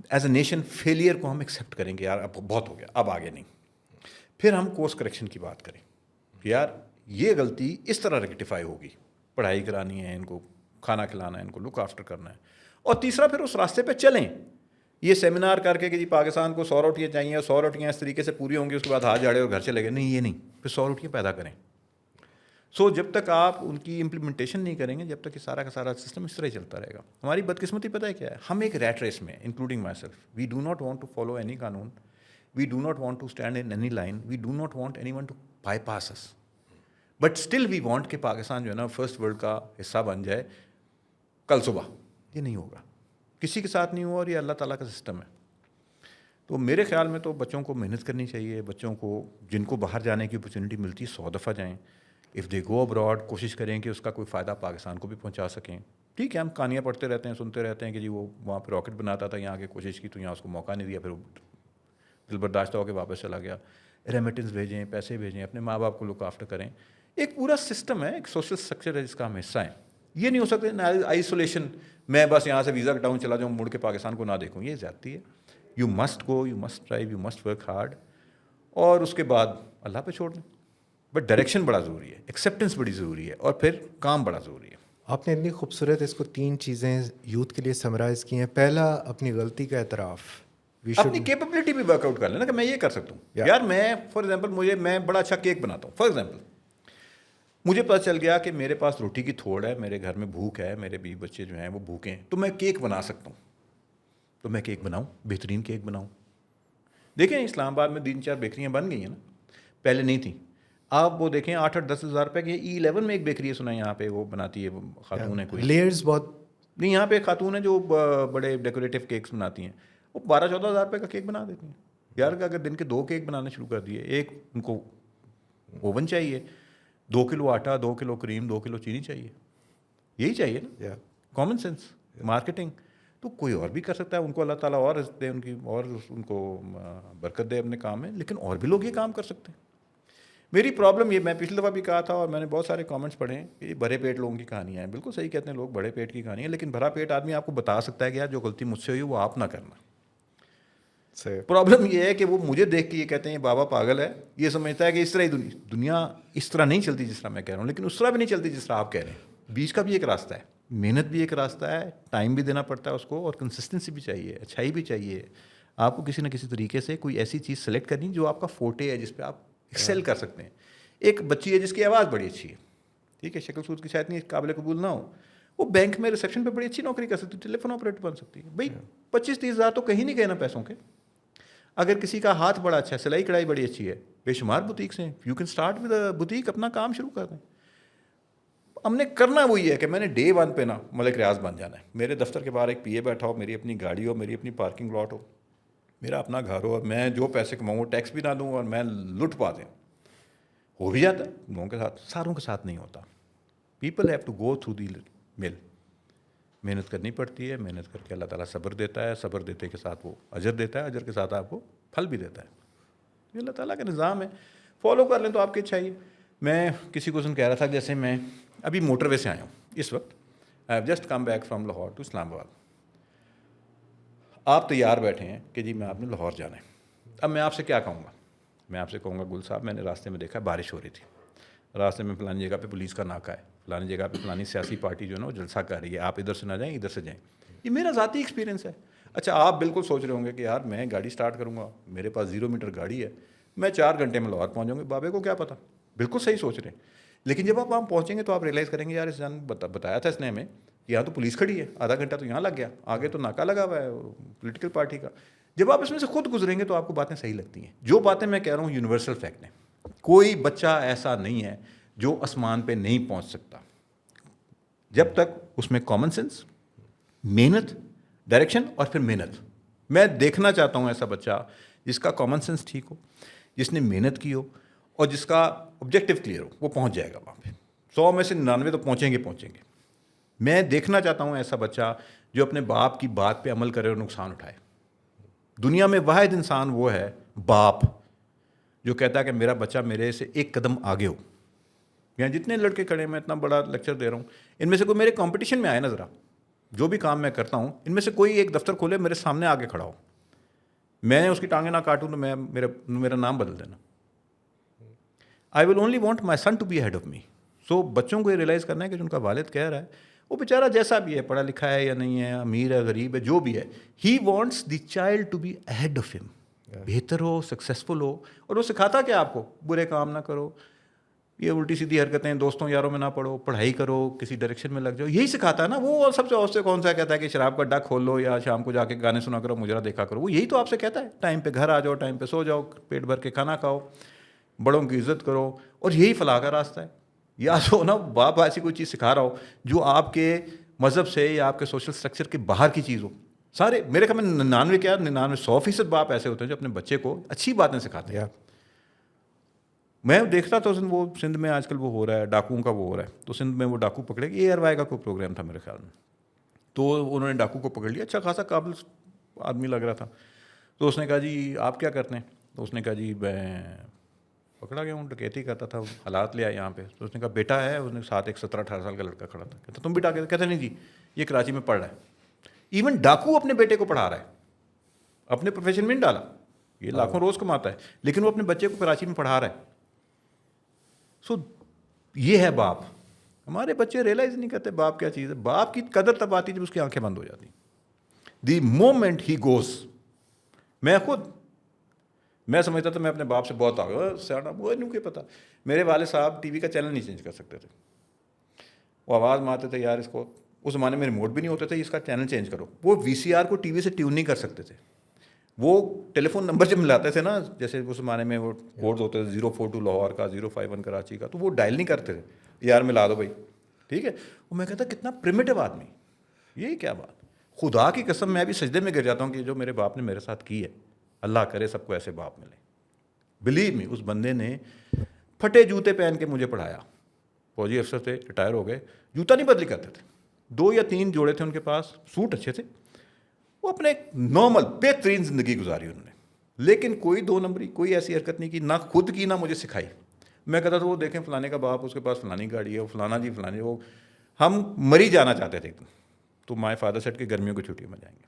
ایز اے نیشن فیلئر کو ہم ایکسیپٹ کریں گے, یار اب بہت ہو گیا, اب آگے نہیں. پھر ہم کورس کریکشن کی بات کریں کہ یار یہ غلطی اس طرح ریکٹیفائی ہوگی, پڑھائی کرانی ہے ان کو, کھانا کھلانا ہے ان کو, لک آفٹر کرنا ہے. اور تیسرا, پھر اس راستے پہ چلیں. یہ سیمینار کر کے کہ جی پاکستان کو 100 روٹیاں چاہیے, 100 روٹیاں اس طریقے سے پوری ہوں گی, اس کے بعد ہاتھ جاڑے اور گھر چلے گئے, نہیں, یہ نہیں. پھر 100 روٹیاں پیدا کریں. سو جب تک آپ ان کی امپلیمنٹیشن نہیں کریں گے، جب تک یہ سارا کا سارا سسٹم اس طرح ہی چلتا رہے گا. ہماری بدقسمتی پتہ ہے کیا ہے؟ ہم ایک ریٹ ریس میں، including myself, we do not want to follow any قانون، we do not want to stand in any line, we do not want anyone to bypass us, but still we want کہ پاکستان جو ہے نا فرسٹ ورلڈ کا حصہ بن جائے کل صبح. یہ نہیں ہوگا، کسی کے ساتھ نہیں ہوا، اور یہ اللہ تعالیٰ کا سسٹم ہے. تو میرے خیال میں تو بچوں کو محنت کرنی چاہیے. بچوں کو جن کو باہر جانے کی اپرچونیٹی ملتی ہے 100 دفعہ جائیں. اف دے گو ابراڈ، کوشش کریں کہ اس کا کوئی فائدہ پاکستان کو بھی پہنچا سکیں. ٹھیک ہے، ہم کہانیاں پڑھتے رہتے ہیں، سنتے رہتے ہیں کہ جی وہ وہاں پہ راکٹ بناتا تھا، یہاں آ کے کوشش کی تو یہاں اس کو موقع نہیں دیا، پھر وہ دل برداشتہ ہو کے واپس چلا گیا. ریمیٹنس بھیجیں، پیسے بھیجیں، اپنے ماں باپ کو لک آفٹر کریں. ایک پورا سسٹم ہے، ایک سوشل اسٹرکچر ہے جس کا ہم حصہ ہیں. یہ نہیں ہو سکتا آئسولیشن، میں بس یہاں سے ویزا کٹاؤں چلا جاؤں، مڑ کے پاکستان کو نہ دیکھوں. یہ زیادتی ہے. You must go, you must try, you must work hard, اور اس کے بعد اللہ پہ چھوڑ دیں. بٹ ڈائریکشن بڑا ضروری ہے، ایکسیپٹنس بڑی ضروری ہے، اور پھر کام بڑا ضروری ہے. آپ نے اتنی خوبصورت اس کو 3 چیزیں یوتھ کے لیے سمرائز کی ہیں. پہلا، اپنی غلطی کا اعتراف. اپنی کیپبلٹی بھی ورک آؤٹ کر لینا کہ میں یہ کر سکتا ہوں. یار میں فار ایگزامپل میں بڑا اچھا کیک بناتا ہوں. فار ایگزامپل مجھے پتہ چل گیا کہ میرے پاس روٹی کی تھوڑ ہے، میرے گھر میں بھوک ہے، میرے بیوی بچے جو ہیں وہ بھوکے ہیں، تو میں کیک بنا سکتا ہوں. تو میں کیک بناؤں، بہترین کیک بناؤں. دیکھیں اسلام آباد میں 3-4 بیکریاں بن گئی ہیں نا، پہلے نہیں تھیں. آپ وہ دیکھیں 8-10 ہزار روپے کی E11 میں ایک بیکری ہے، سنا یہاں پہ وہ بناتی ہے، خاتون ہے کوئی، لیئرز بہت نہیں یہاں پہ ایک خاتون ہے جو بڑے ڈیکوریٹو کیکس بناتی ہیں، وہ 12-14 ہزار روپے کا کیک بنا دیتی ہیں. یار اگر دن کے 2 کیک بنانے شروع کر دیے، ایک ان کو اوون چاہیے، 2 کلو آٹا، 2 کلو کریم، 2 کلو چینی چاہیے. یہی چاہیے نا، کامن سینس، مارکیٹنگ. تو کوئی اور بھی کر سکتا ہے، ان کو اللہ تعالیٰ اور رزق دے، ان کی اور ان کو برکت دے اپنے کام میں، لیکن اور بھی لوگ یہ کام کر سکتے ہیں. میری پرابلم یہ، میں پچھلی دفعہ بھی کہا تھا اور میں نے بہت سارے کامنٹس پڑھے ہیں کہ یہ بڑے پیٹ لوگوں کی کہانیاں ہیں. بالکل صحیح کہتے ہیں لوگ، بڑے پیٹ کی کہانی ہے، لیکن بھرا پیٹ آدمی آپ کو بتا سکتا ہے کہ یار جو غلطی مجھ سے ہوئی وہ آپ نہ کرنا. پرابلم یہ ہے کہ وہ مجھے دیکھ کے یہ کہتے ہیں یہ بابا پاگل ہے، یہ سمجھتا ہے کہ اس طرح ہی دنیا اس طرح نہیں چلتی جس طرح میں کہہ رہا ہوں، لیکن اس طرح بھی نہیں چلتی جس طرح آپ کہہ رہے ہیں. بیچ کا بھی ایک راستہ ہے، محنت بھی ایک راستہ ہے، ٹائم بھی دینا پڑتا ہے اس کو، اور کنسسٹنسی بھی چاہیے، اچھائی بھی چاہیے. آپ کو کسی نہ کسی طریقے سے کوئی ایسی چیز سلیکٹ کرنی جو آپ کا فورٹے ہے، جس پہ آپ ایکسیل کر سکتے ہیں. ایک بچی ہے جس کی آواز بڑی اچھی ہے، ٹھیک ہے، شکل صورت کی شاید نہیں قابل قبول نہ ہو، وہ بینک میں ریسیپشن پہ بڑی اچھی نوکری کر سکتی ہے، ٹیلی فون آپریٹر بن سکتی ہے. بھائی 25-30 ہزار تو کہیں نہیں گئے نا پیسوں کے. اگر کسی کا ہاتھ بڑا اچھا ہے، سلائی کڑھائی بڑی اچھی ہے، بے شمار بوتیکس ہیں، you can start with boutique, اپنا کام شروع کر دیں. ہم نے کرنا وہی ہے کہ میں نے ڈے 1 پہ نا ملک ریاض بن جانا ہے. میرے دفتر کے باہر ایک پی اے بیٹھا ہو، میری اپنی گاڑی ہو، میری اپنی پارکنگ لاٹ ہو، میرا اپنا گھر ہو، اور میں جو پیسے کماؤں ٹیکس بھی نہ دوں، اور میں لٹ پا دیں. ہو بھی جاتا ہے لوگوں کے ساتھ، ساروں کے ساتھ نہیں ہوتا. People have to go through the mill. محنت کرنی پڑتی ہے، محنت کر کے اللہ تعالیٰ صبر دیتا ہے، صبر دیتے کے ساتھ وہ اجر دیتا ہے، اجر کے ساتھ آپ کو پھل بھی دیتا ہے. یہ اللہ تعالیٰ کا نظام ہے، فالو کر لیں تو آپ کے چاہیے. میں کسی کو کہہ رہا تھا، جیسے میں ابھی موٹر وے سے آیا ہوں اس وقت، I have just come back from Lahore to Islamabad. آپ تیار بیٹھے ہیں کہ جی میں آپ نے لاہور جانا ہے. اب میں آپ سے کیا کہوں گا؟ میں آپ سے کہوں گا گل صاحب میں نے راستے میں دیکھا بارش ہو رہی تھی، راستے میں فلانی جگہ پہ پولیس کا ناکہ ہے، فلانی جگہ پہ فلانی سیاسی پارٹی جو ہے نا وہ جلسہ کر رہی ہے، آپ ادھر سے نہ جائیں ادھر سے جائیں. یہ میرا ذاتی ایکسپیرینس ہے. اچھا آپ بالکل سوچ رہے ہوں گے کہ یار میں گاڑی سٹارٹ کروں گا، میرے پاس 0 میٹر گاڑی ہے، میں 4 گھنٹے میں لاہور پہنچ جاؤں گے. بابے کو کیا پتا. بالکل صحیح سوچ رہے ہیں، لیکن جب آپ وہاں پہنچیں گے تو آپ ریئلائز کریں گے یار اس جان بتایا تھا اس نے ہمیں کہ یہاں تو پولیس کھڑی ہے، آدھا گھنٹہ تو یہاں لگ گیا، آگے تو ناکہ لگا ہوا ہے پولیٹیکل پارٹی کا. جب آپ اس میں سے خود گزریں گے تو آپ کو باتیں صحیح لگتی ہیں. جو باتیں میں کہہ رہا ہوں یونیورسل فیکٹ ہیں. کوئی بچہ ایسا نہیں ہے جو آسمان پہ نہیں پہنچ سکتا، جب تک اس میں کامن سینس، محنت، ڈائریکشن اور پھر محنت. میں دیکھنا چاہتا ہوں ایسا بچہ جس کا کامن سینس ٹھیک ہو، جس نے محنت کی ہو، اور جس کا آبجیکٹیو کلیئر ہو، وہ پہنچ جائے گا وہاں پہ. 100 میں سے 99 تو پہنچیں گے. میں دیکھنا چاہتا ہوں ایسا بچہ جو اپنے باپ کی بات پہ عمل کرے اور نقصان اٹھائے. دنیا میں واحد انسان وہ ہے باپ جو کہتا ہے کہ میرا بچہ میرے سے ایک قدم آگے ہو. یہاں جتنے لڑکے کھڑے ہیں، میں اتنا بڑا لیکچر دے رہا ہوں، ان میں سے کوئی میرے کمپٹیشن میں آئے نا ذرا، جو بھی کام میں کرتا ہوں ان میں سے کوئی ایک دفتر کھولے میرے سامنے آگے کھڑا ہو، میں اس کی ٹانگیں نہ کاٹوں تو میرا نام بدل دینا. I will only want my son to be ahead of me. So بچوں کو یہ ریئلائز کرنا ہے کہ جو ان کا والد کہہ رہا ہے، وہ بیچارہ جیسا بھی ہے، پڑھا لکھا ہے یا نہیں ہے، امیر ہے غریب ہے، جو بھی ہے، he wants the child to be ahead of ہم، بہتر ہو، سکسیزفل ہو. اور وہ سکھاتا کیا آپ کو؟ برے کام نہ کرو، یہ الٹی سیدھی حرکتیں دوستوں یاروں میں نہ پڑھو, پڑھائی کرو, کسی ڈائریکشن میں لگ جاؤ, یہی سکھاتا ہے نا وہ. اور سب سے اور سے کون سا کہتا ہے کہ شراب کا اڈا کھول لو یا شام کو جا کے گانے سنا کرو, مجرا دیکھا کرو. وہ یہی تو آپ سے کہتا ہے ٹائم پہ گھر آ جاؤ, ٹائم پہ سو جاؤ, پیٹ بھر کے کھانا کھاؤ, بڑوں کی عزت کرو, اور یہی فلاح کا راستہ ہے. یا تو نا باپ ایسی کوئی چیز سکھا رہا ہو جو آپ کے مذہب سے یا آپ کے سوشل اسٹرکچر کے باہر کی چیز ہو. سارے میرے خیال میں 99% باپ ایسے ہوتے ہیں جو اپنے بچے کو اچھی باتیں سکھاتے ہیں. میں دیکھتا تھا وہ سندھ میں آج کل وہ ہو رہا ہے, ڈاکوؤں کا وہ ہو رہا ہے, تو سندھ میں وہ ڈاکو پکڑے, اے آر وائی کا کوئی پروگرام تھا میرے خیال میں, تو انہوں نے ڈاکو کو پکڑ لیا, اچھا خاصا قابل آدمی لگ رہا تھا. تو اس نے کہا جی آپ کیا کرتے ہیں؟ تو اس نے کہا جی میں پکڑا گیا ہوں, ڈکیتی کرتا تھا, حالات لے آئے یہاں پہ. تو اس نے کہا بیٹا ہے, اس نے ساتھ ایک 17-18 سال کا لڑکا کھڑا تھا, کہتا تم بھی ڈاکے؟ کہتے نہیں جی یہ کراچی میں پڑھ رہا ہے. ایون ڈاکو اپنے بیٹے کو پڑھا رہا ہے, اپنے پروفیشن میں نہیں ڈالا, یہ لاکھوں روز کماتا ہے, لیکن وہ اپنے بچے کو کراچی میں پڑھا رہا ہے. سو یہ ہے باپ. ہمارے بچے ریئلائز نہیں کرتے باپ کیا چیز ہے. باپ کی قدر تب آتی جب اس کی آنکھیں بند ہو جاتی. The moment he goes. میں سمجھتا تھا میں اپنے باپ سے بہت آگے سیاڑا, وہ نہیں کہ پتا. میرے والد صاحب ٹی وی کا چینل نہیں چینج کر سکتے تھے, وہ آواز مارتے تھے یار اس کو, اس زمانے میں ریموٹ بھی نہیں ہوتے تھے, اس کا چینل چینج کرو. وہ وی سی آر کو ٹی وی سے ٹیون نہیں کر سکتے تھے. وہ ٹیلی فون نمبر جب ملاتے تھے نا, جیسے اس زمانے میں وہ کوڈز ہوتے تھے 042 لاہور کا, 051 کراچی کا, تو وہ ڈائل نہیں کرتے تھے, یار ملا دو بھائی, ٹھیک ہے. اور میں کہتا کتنا پریمیٹو آدمی, یہی کیا بات. خدا کی قسم میں بھی سجدے میں گر جاتا ہوں کہ جو میرے باپ نے میرے ساتھ کی ہے, اللہ کرے سب کو ایسے باپ ملے. بلیو می, اس بندے نے پھٹے جوتے پہن کے مجھے پڑھایا. فوجی افسر تھے, ریٹائر ہو گئے, جوتا نہیں بدلی کرتے تھے, 2 یا 3 جوڑے تھے ان کے پاس, سوٹ اچھے تھے. وہ اپنے نارمل بہترین زندگی گزاری انہوں نے, لیکن کوئی 2 نمبری, کوئی ایسی حرکت نہیں کی, نہ خود کی نہ مجھے سکھائی. میں کہتا تھا وہ دیکھیں فلانے کا باپ, اس کے پاس فلانی گاڑی ہے, وہ فلانا جی فلانے, وہ ہم مری جانا چاہتے تھے. تو مائی فادر سیٹ کے گرمیوں کی چھٹیوں میں جائیں گے.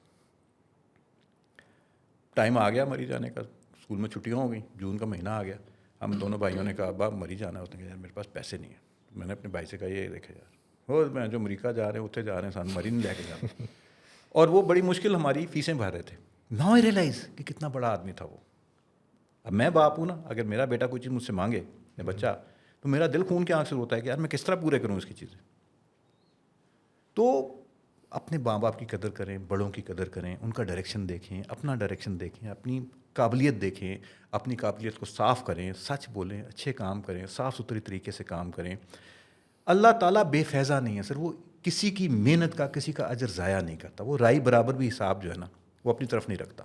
ٹائم آ گیا مری جانے کا, اسکول میں چھٹیاں ہو گئیں, جون کا مہینہ آ گیا. ہم دونوں بھائیوں نے کہا ابا مری جانا ہوتا ہے. یار میرے پاس پیسے نہیں ہیں. میں نے اپنے بھائی سے کہا یہ دیکھے یار, وہ میں جو امریکہ جا رہے ہیں اتنے جا رہے ہیں, سان مری نہیں لے کے جا رہے. اور وہ بڑی مشکل ہماری فیسیں بھر رہے تھے. ناؤ آئی ریئلائز کہ کتنا بڑا آدمی تھا وہ. اب میں باپ ہوں نا, اگر میرا بیٹا کوئی چیز مجھ سے مانگے یا بچہ, تو میرا دل خون کے آنکھ سے روتا ہے کہ یار میں کس طرح پورے کروں اس کی چیزیں. تو اپنے ماں باپ کی قدر کریں, بڑوں کی قدر کریں, ان کا ڈائریکشن دیکھیں, اپنا ڈائریکشن دیکھیں, اپنی قابلیت دیکھیں, اپنی قابلیت کو صاف کریں, سچ بولیں, اچھے کام کریں, صاف ستھری طریقے سے کام کریں. اللہ تعالیٰ بے فیضا نہیں ہے سر, وہ کسی کی محنت کا کسی کا اجر ضائع نہیں کرتا. وہ رائی برابر بھی حساب جو ہے نا وہ اپنی طرف نہیں رکھتا.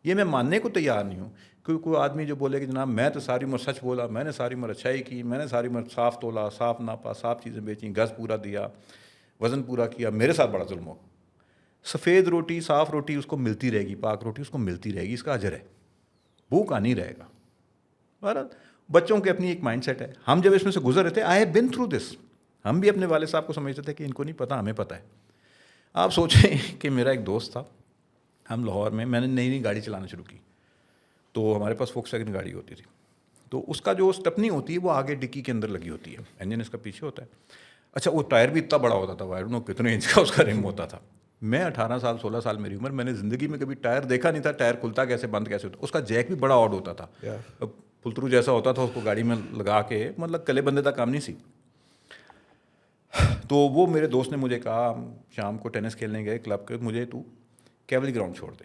یہ میں ماننے کو تیار نہیں ہوں. کوئی آدمی جو بولے کہ جناب میں تو ساری عمر سچ بولا, میں نے ساری عمر اچھائی کی, میں نے ساری عمر صاف تولا, صاف ناپا, صاف چیزیں بیچیں, گز پورا دیا, وزن پورا کیا, میرے ساتھ بڑا ظلم ہو. سفید روٹی, صاف روٹی اس کو ملتی رہے گی, پاک روٹی اس کو ملتی رہے گی, اس کا اجر ہے, بھوکا نہیں رہے گا. بہرحال بچوں کے اپنی ایک مائنڈ سیٹ ہے. ہم جب اس میں سے گزر رہے تھے, I have been through this. ہم بھی اپنے والد صاحب کو سمجھتے تھے کہ ان کو نہیں پتہ, ہمیں پتہ ہے. آپ سوچیں کہ میرا ایک دوست تھا, ہم لاہور میں نے نئی گاڑی چلانا شروع کی, تو ہمارے پاس فوکس ویگن گاڑی ہوتی تھی. تو اس کا جو اسٹپنی ہوتی ہے وہ آگے ڈکی کے اندر لگی ہوتی ہے, انجن اس کا پیچھے ہوتا ہے. اچھا وہ ٹائر بھی اتنا بڑا ہوتا تھا, آئی ڈونٹ نو کتنے انچ کا اس کا رم ہوتا تھا. میں 18 سال 16 سال میری عمر, میں نے زندگی میں کبھی ٹائر دیکھا نہیں تھا, ٹائر کھلتا کیسے بند کیسے ہوتا. اس کا جیک بھی بڑا آڈ ہوتا تھا, پلترو جیسا ہوتا تھا, اس کو گاڑی میں لگا کے, مطلب کلے بندے کا کام نہیں سی. تو وہ میرے دوست نے مجھے کہا, شام کو ٹینس کھیلنے گئے کلب کے, مجھے تو کیولی گراؤنڈ چھوڑ دے.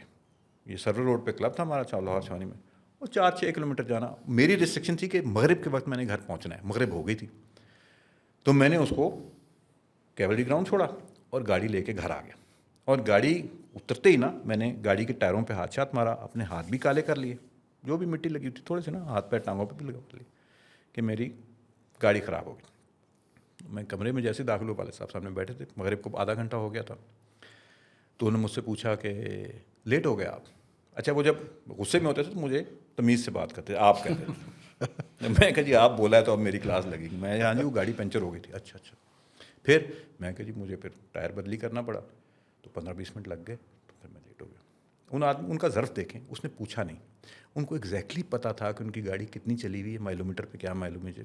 یہ سرور روڈ پہ کلب تھا ہمارا لاہور چھانی میں, وہ 4-6 کلومیٹر جانا. میری ریسٹرکشن تھی کہ مغرب کے وقت میں نے گھر پہنچنا ہے, مغرب ہو گئی تھی. تو میں نے اس کو کیولی گراؤنڈ چھوڑا اور گاڑی لے کے گھر آ گیا. اور گاڑی اترتے ہی نا میں نے گاڑی کے ٹائروں پہ ہاتھ مارا, اپنے ہاتھ بھی کالے کر لیے, جو بھی مٹی لگی تھی تھوڑے سے نا ہاتھ پیر ٹانگوں پہ بھی لگا لی, کہ میری گاڑی خراب ہو گئی. میں کمرے میں جیسے داخل ہو, والد صاحب سامنے بیٹھے تھے, مغرب کو آدھا گھنٹہ ہو گیا تھا. تو انہوں نے مجھ سے پوچھا کہ لیٹ ہو گیا آپ. اچھا وہ جب غصے میں ہوتے تھے تو مجھے تمیز سے بات کرتے, آپ کہتے تھے. میں کہا جی آپ بولا ہے تو اب میری کلاس لگے گی. میں ہاں جی وہ گاڑی پنچر ہو گئی تھی. اچھا. پھر میں کہا جی مجھے پھر ٹائر بدلی کرنا پڑا, تو 15-20 منٹ لگ گئے, تو پھر میں لیٹ ہو گیا. ان کا ظرف دیکھیں, اس نے پوچھا نہیں. ان کو ایگزیکٹلی پتہ تھا کہ ان کی گاڑی کتنی چلی ہوئی ہے, مائلومیٹر پہ کیا مائلومیٹر.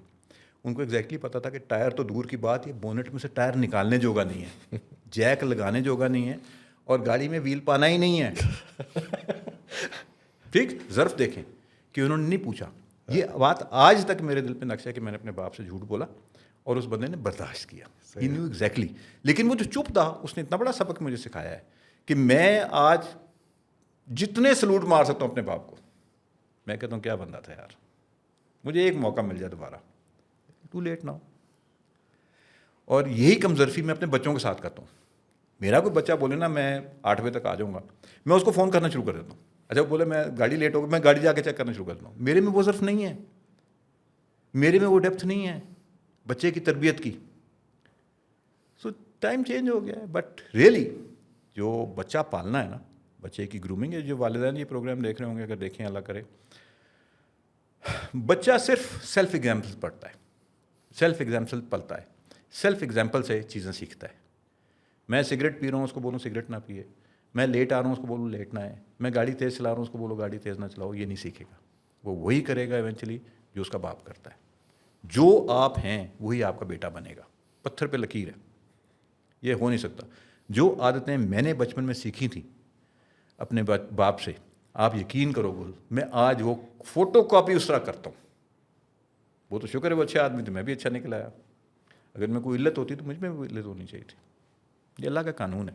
ان کو ایگزیکٹلی پتہ تھا کہ ٹائر تو دور کی بات, یہ بونٹ میں سے ٹائر نکالنے جوگا نہیں ہے, جیک لگانے جوگا نہیں ہے, اور گاڑی میں ویل پانا ہی نہیں ہے. ٹھیک, ظرف دیکھیں کہ انہوں نے نہیں پوچھا. یہ بات آج تک میرے دل پہ نقش ہے کہ میں نے اپنے باپ سے جھوٹ بولا اور اس بندے نے برداشت کیا. ہی نیو ایگزیکٹلی. لیکن وہ جو چپ تھا اس نے اتنا بڑا سبق مجھے سکھایا ہے کہ میں آج جتنے سلوٹ مار سکتا ہوں اپنے باپ کو, میں کہتا ہوں کیا بندہ تھا یار, مجھے ایک موقع مل جائے دوبارہ, ٹو لیٹ ناؤ. اور یہی کمزرفی میں اپنے بچوں کے ساتھ کرتا ہوں. میرا کوئی بچہ بولے نا میں 8 بجے تک آ جاؤں گا, میں اس کو فون کرنا شروع کر دیتا ہوں. اچھا وہ بولے میں گاڑی لیٹ ہوگا, میں گاڑی جا کے چیک کرنا شروع کر دیتا ہوں. میرے میں وہ ظرف نہیں ہے, میرے میں وہ ڈیپتھ نہیں ہے بچے کی تربیت کی. سو ٹائم چینج ہو گیا ہے. بٹ ریئلی جو بچہ پالنا ہے نا, بچے کی گرومنگ ہے, جو والدین یہ پروگرام دیکھ رہے ہوں گے, اگر دیکھیں اللہ کرے, بچہ صرف سیلف ایگزامپل پڑھتا ہے, سیلف ایگزامپل پلتا ہے, سیلف ایگزامپل سے چیزیں سیکھتا ہے. میں سگریٹ پی رہا ہوں اس کو بولوں سگریٹ نہ پیے, میں لیٹ آ رہا ہوں اس کو بولوں لیٹ نہ آئے, میں گاڑی تیز چلا رہا ہوں اس کو بولوں گاڑی تیز نہ چلاؤ. یہ نہیں سیکھے گا, وہ وہی کرے گا ایونچولی جو اس کا باپ کرتا ہے. جو آپ ہیں وہی آپ کا بیٹا بنے گا. پتھر پہ لکیر ہے, یہ ہو نہیں سکتا. جو عادتیں میں نے بچپن میں سیکھی تھیں اپنے باپ سے, آپ یقین کرو گل, میں آج وہ فوٹو کاپی اس طرح کرتا ہوں. وہ تو شکر ہے وہ اچھے آدمی تھے, میں بھی اچھا نکل آیا. اگر میں کوئی علت ہوتی تو مجھ میں بھی علت ہونی چاہیے تھی. یہ اللہ کا قانون ہے.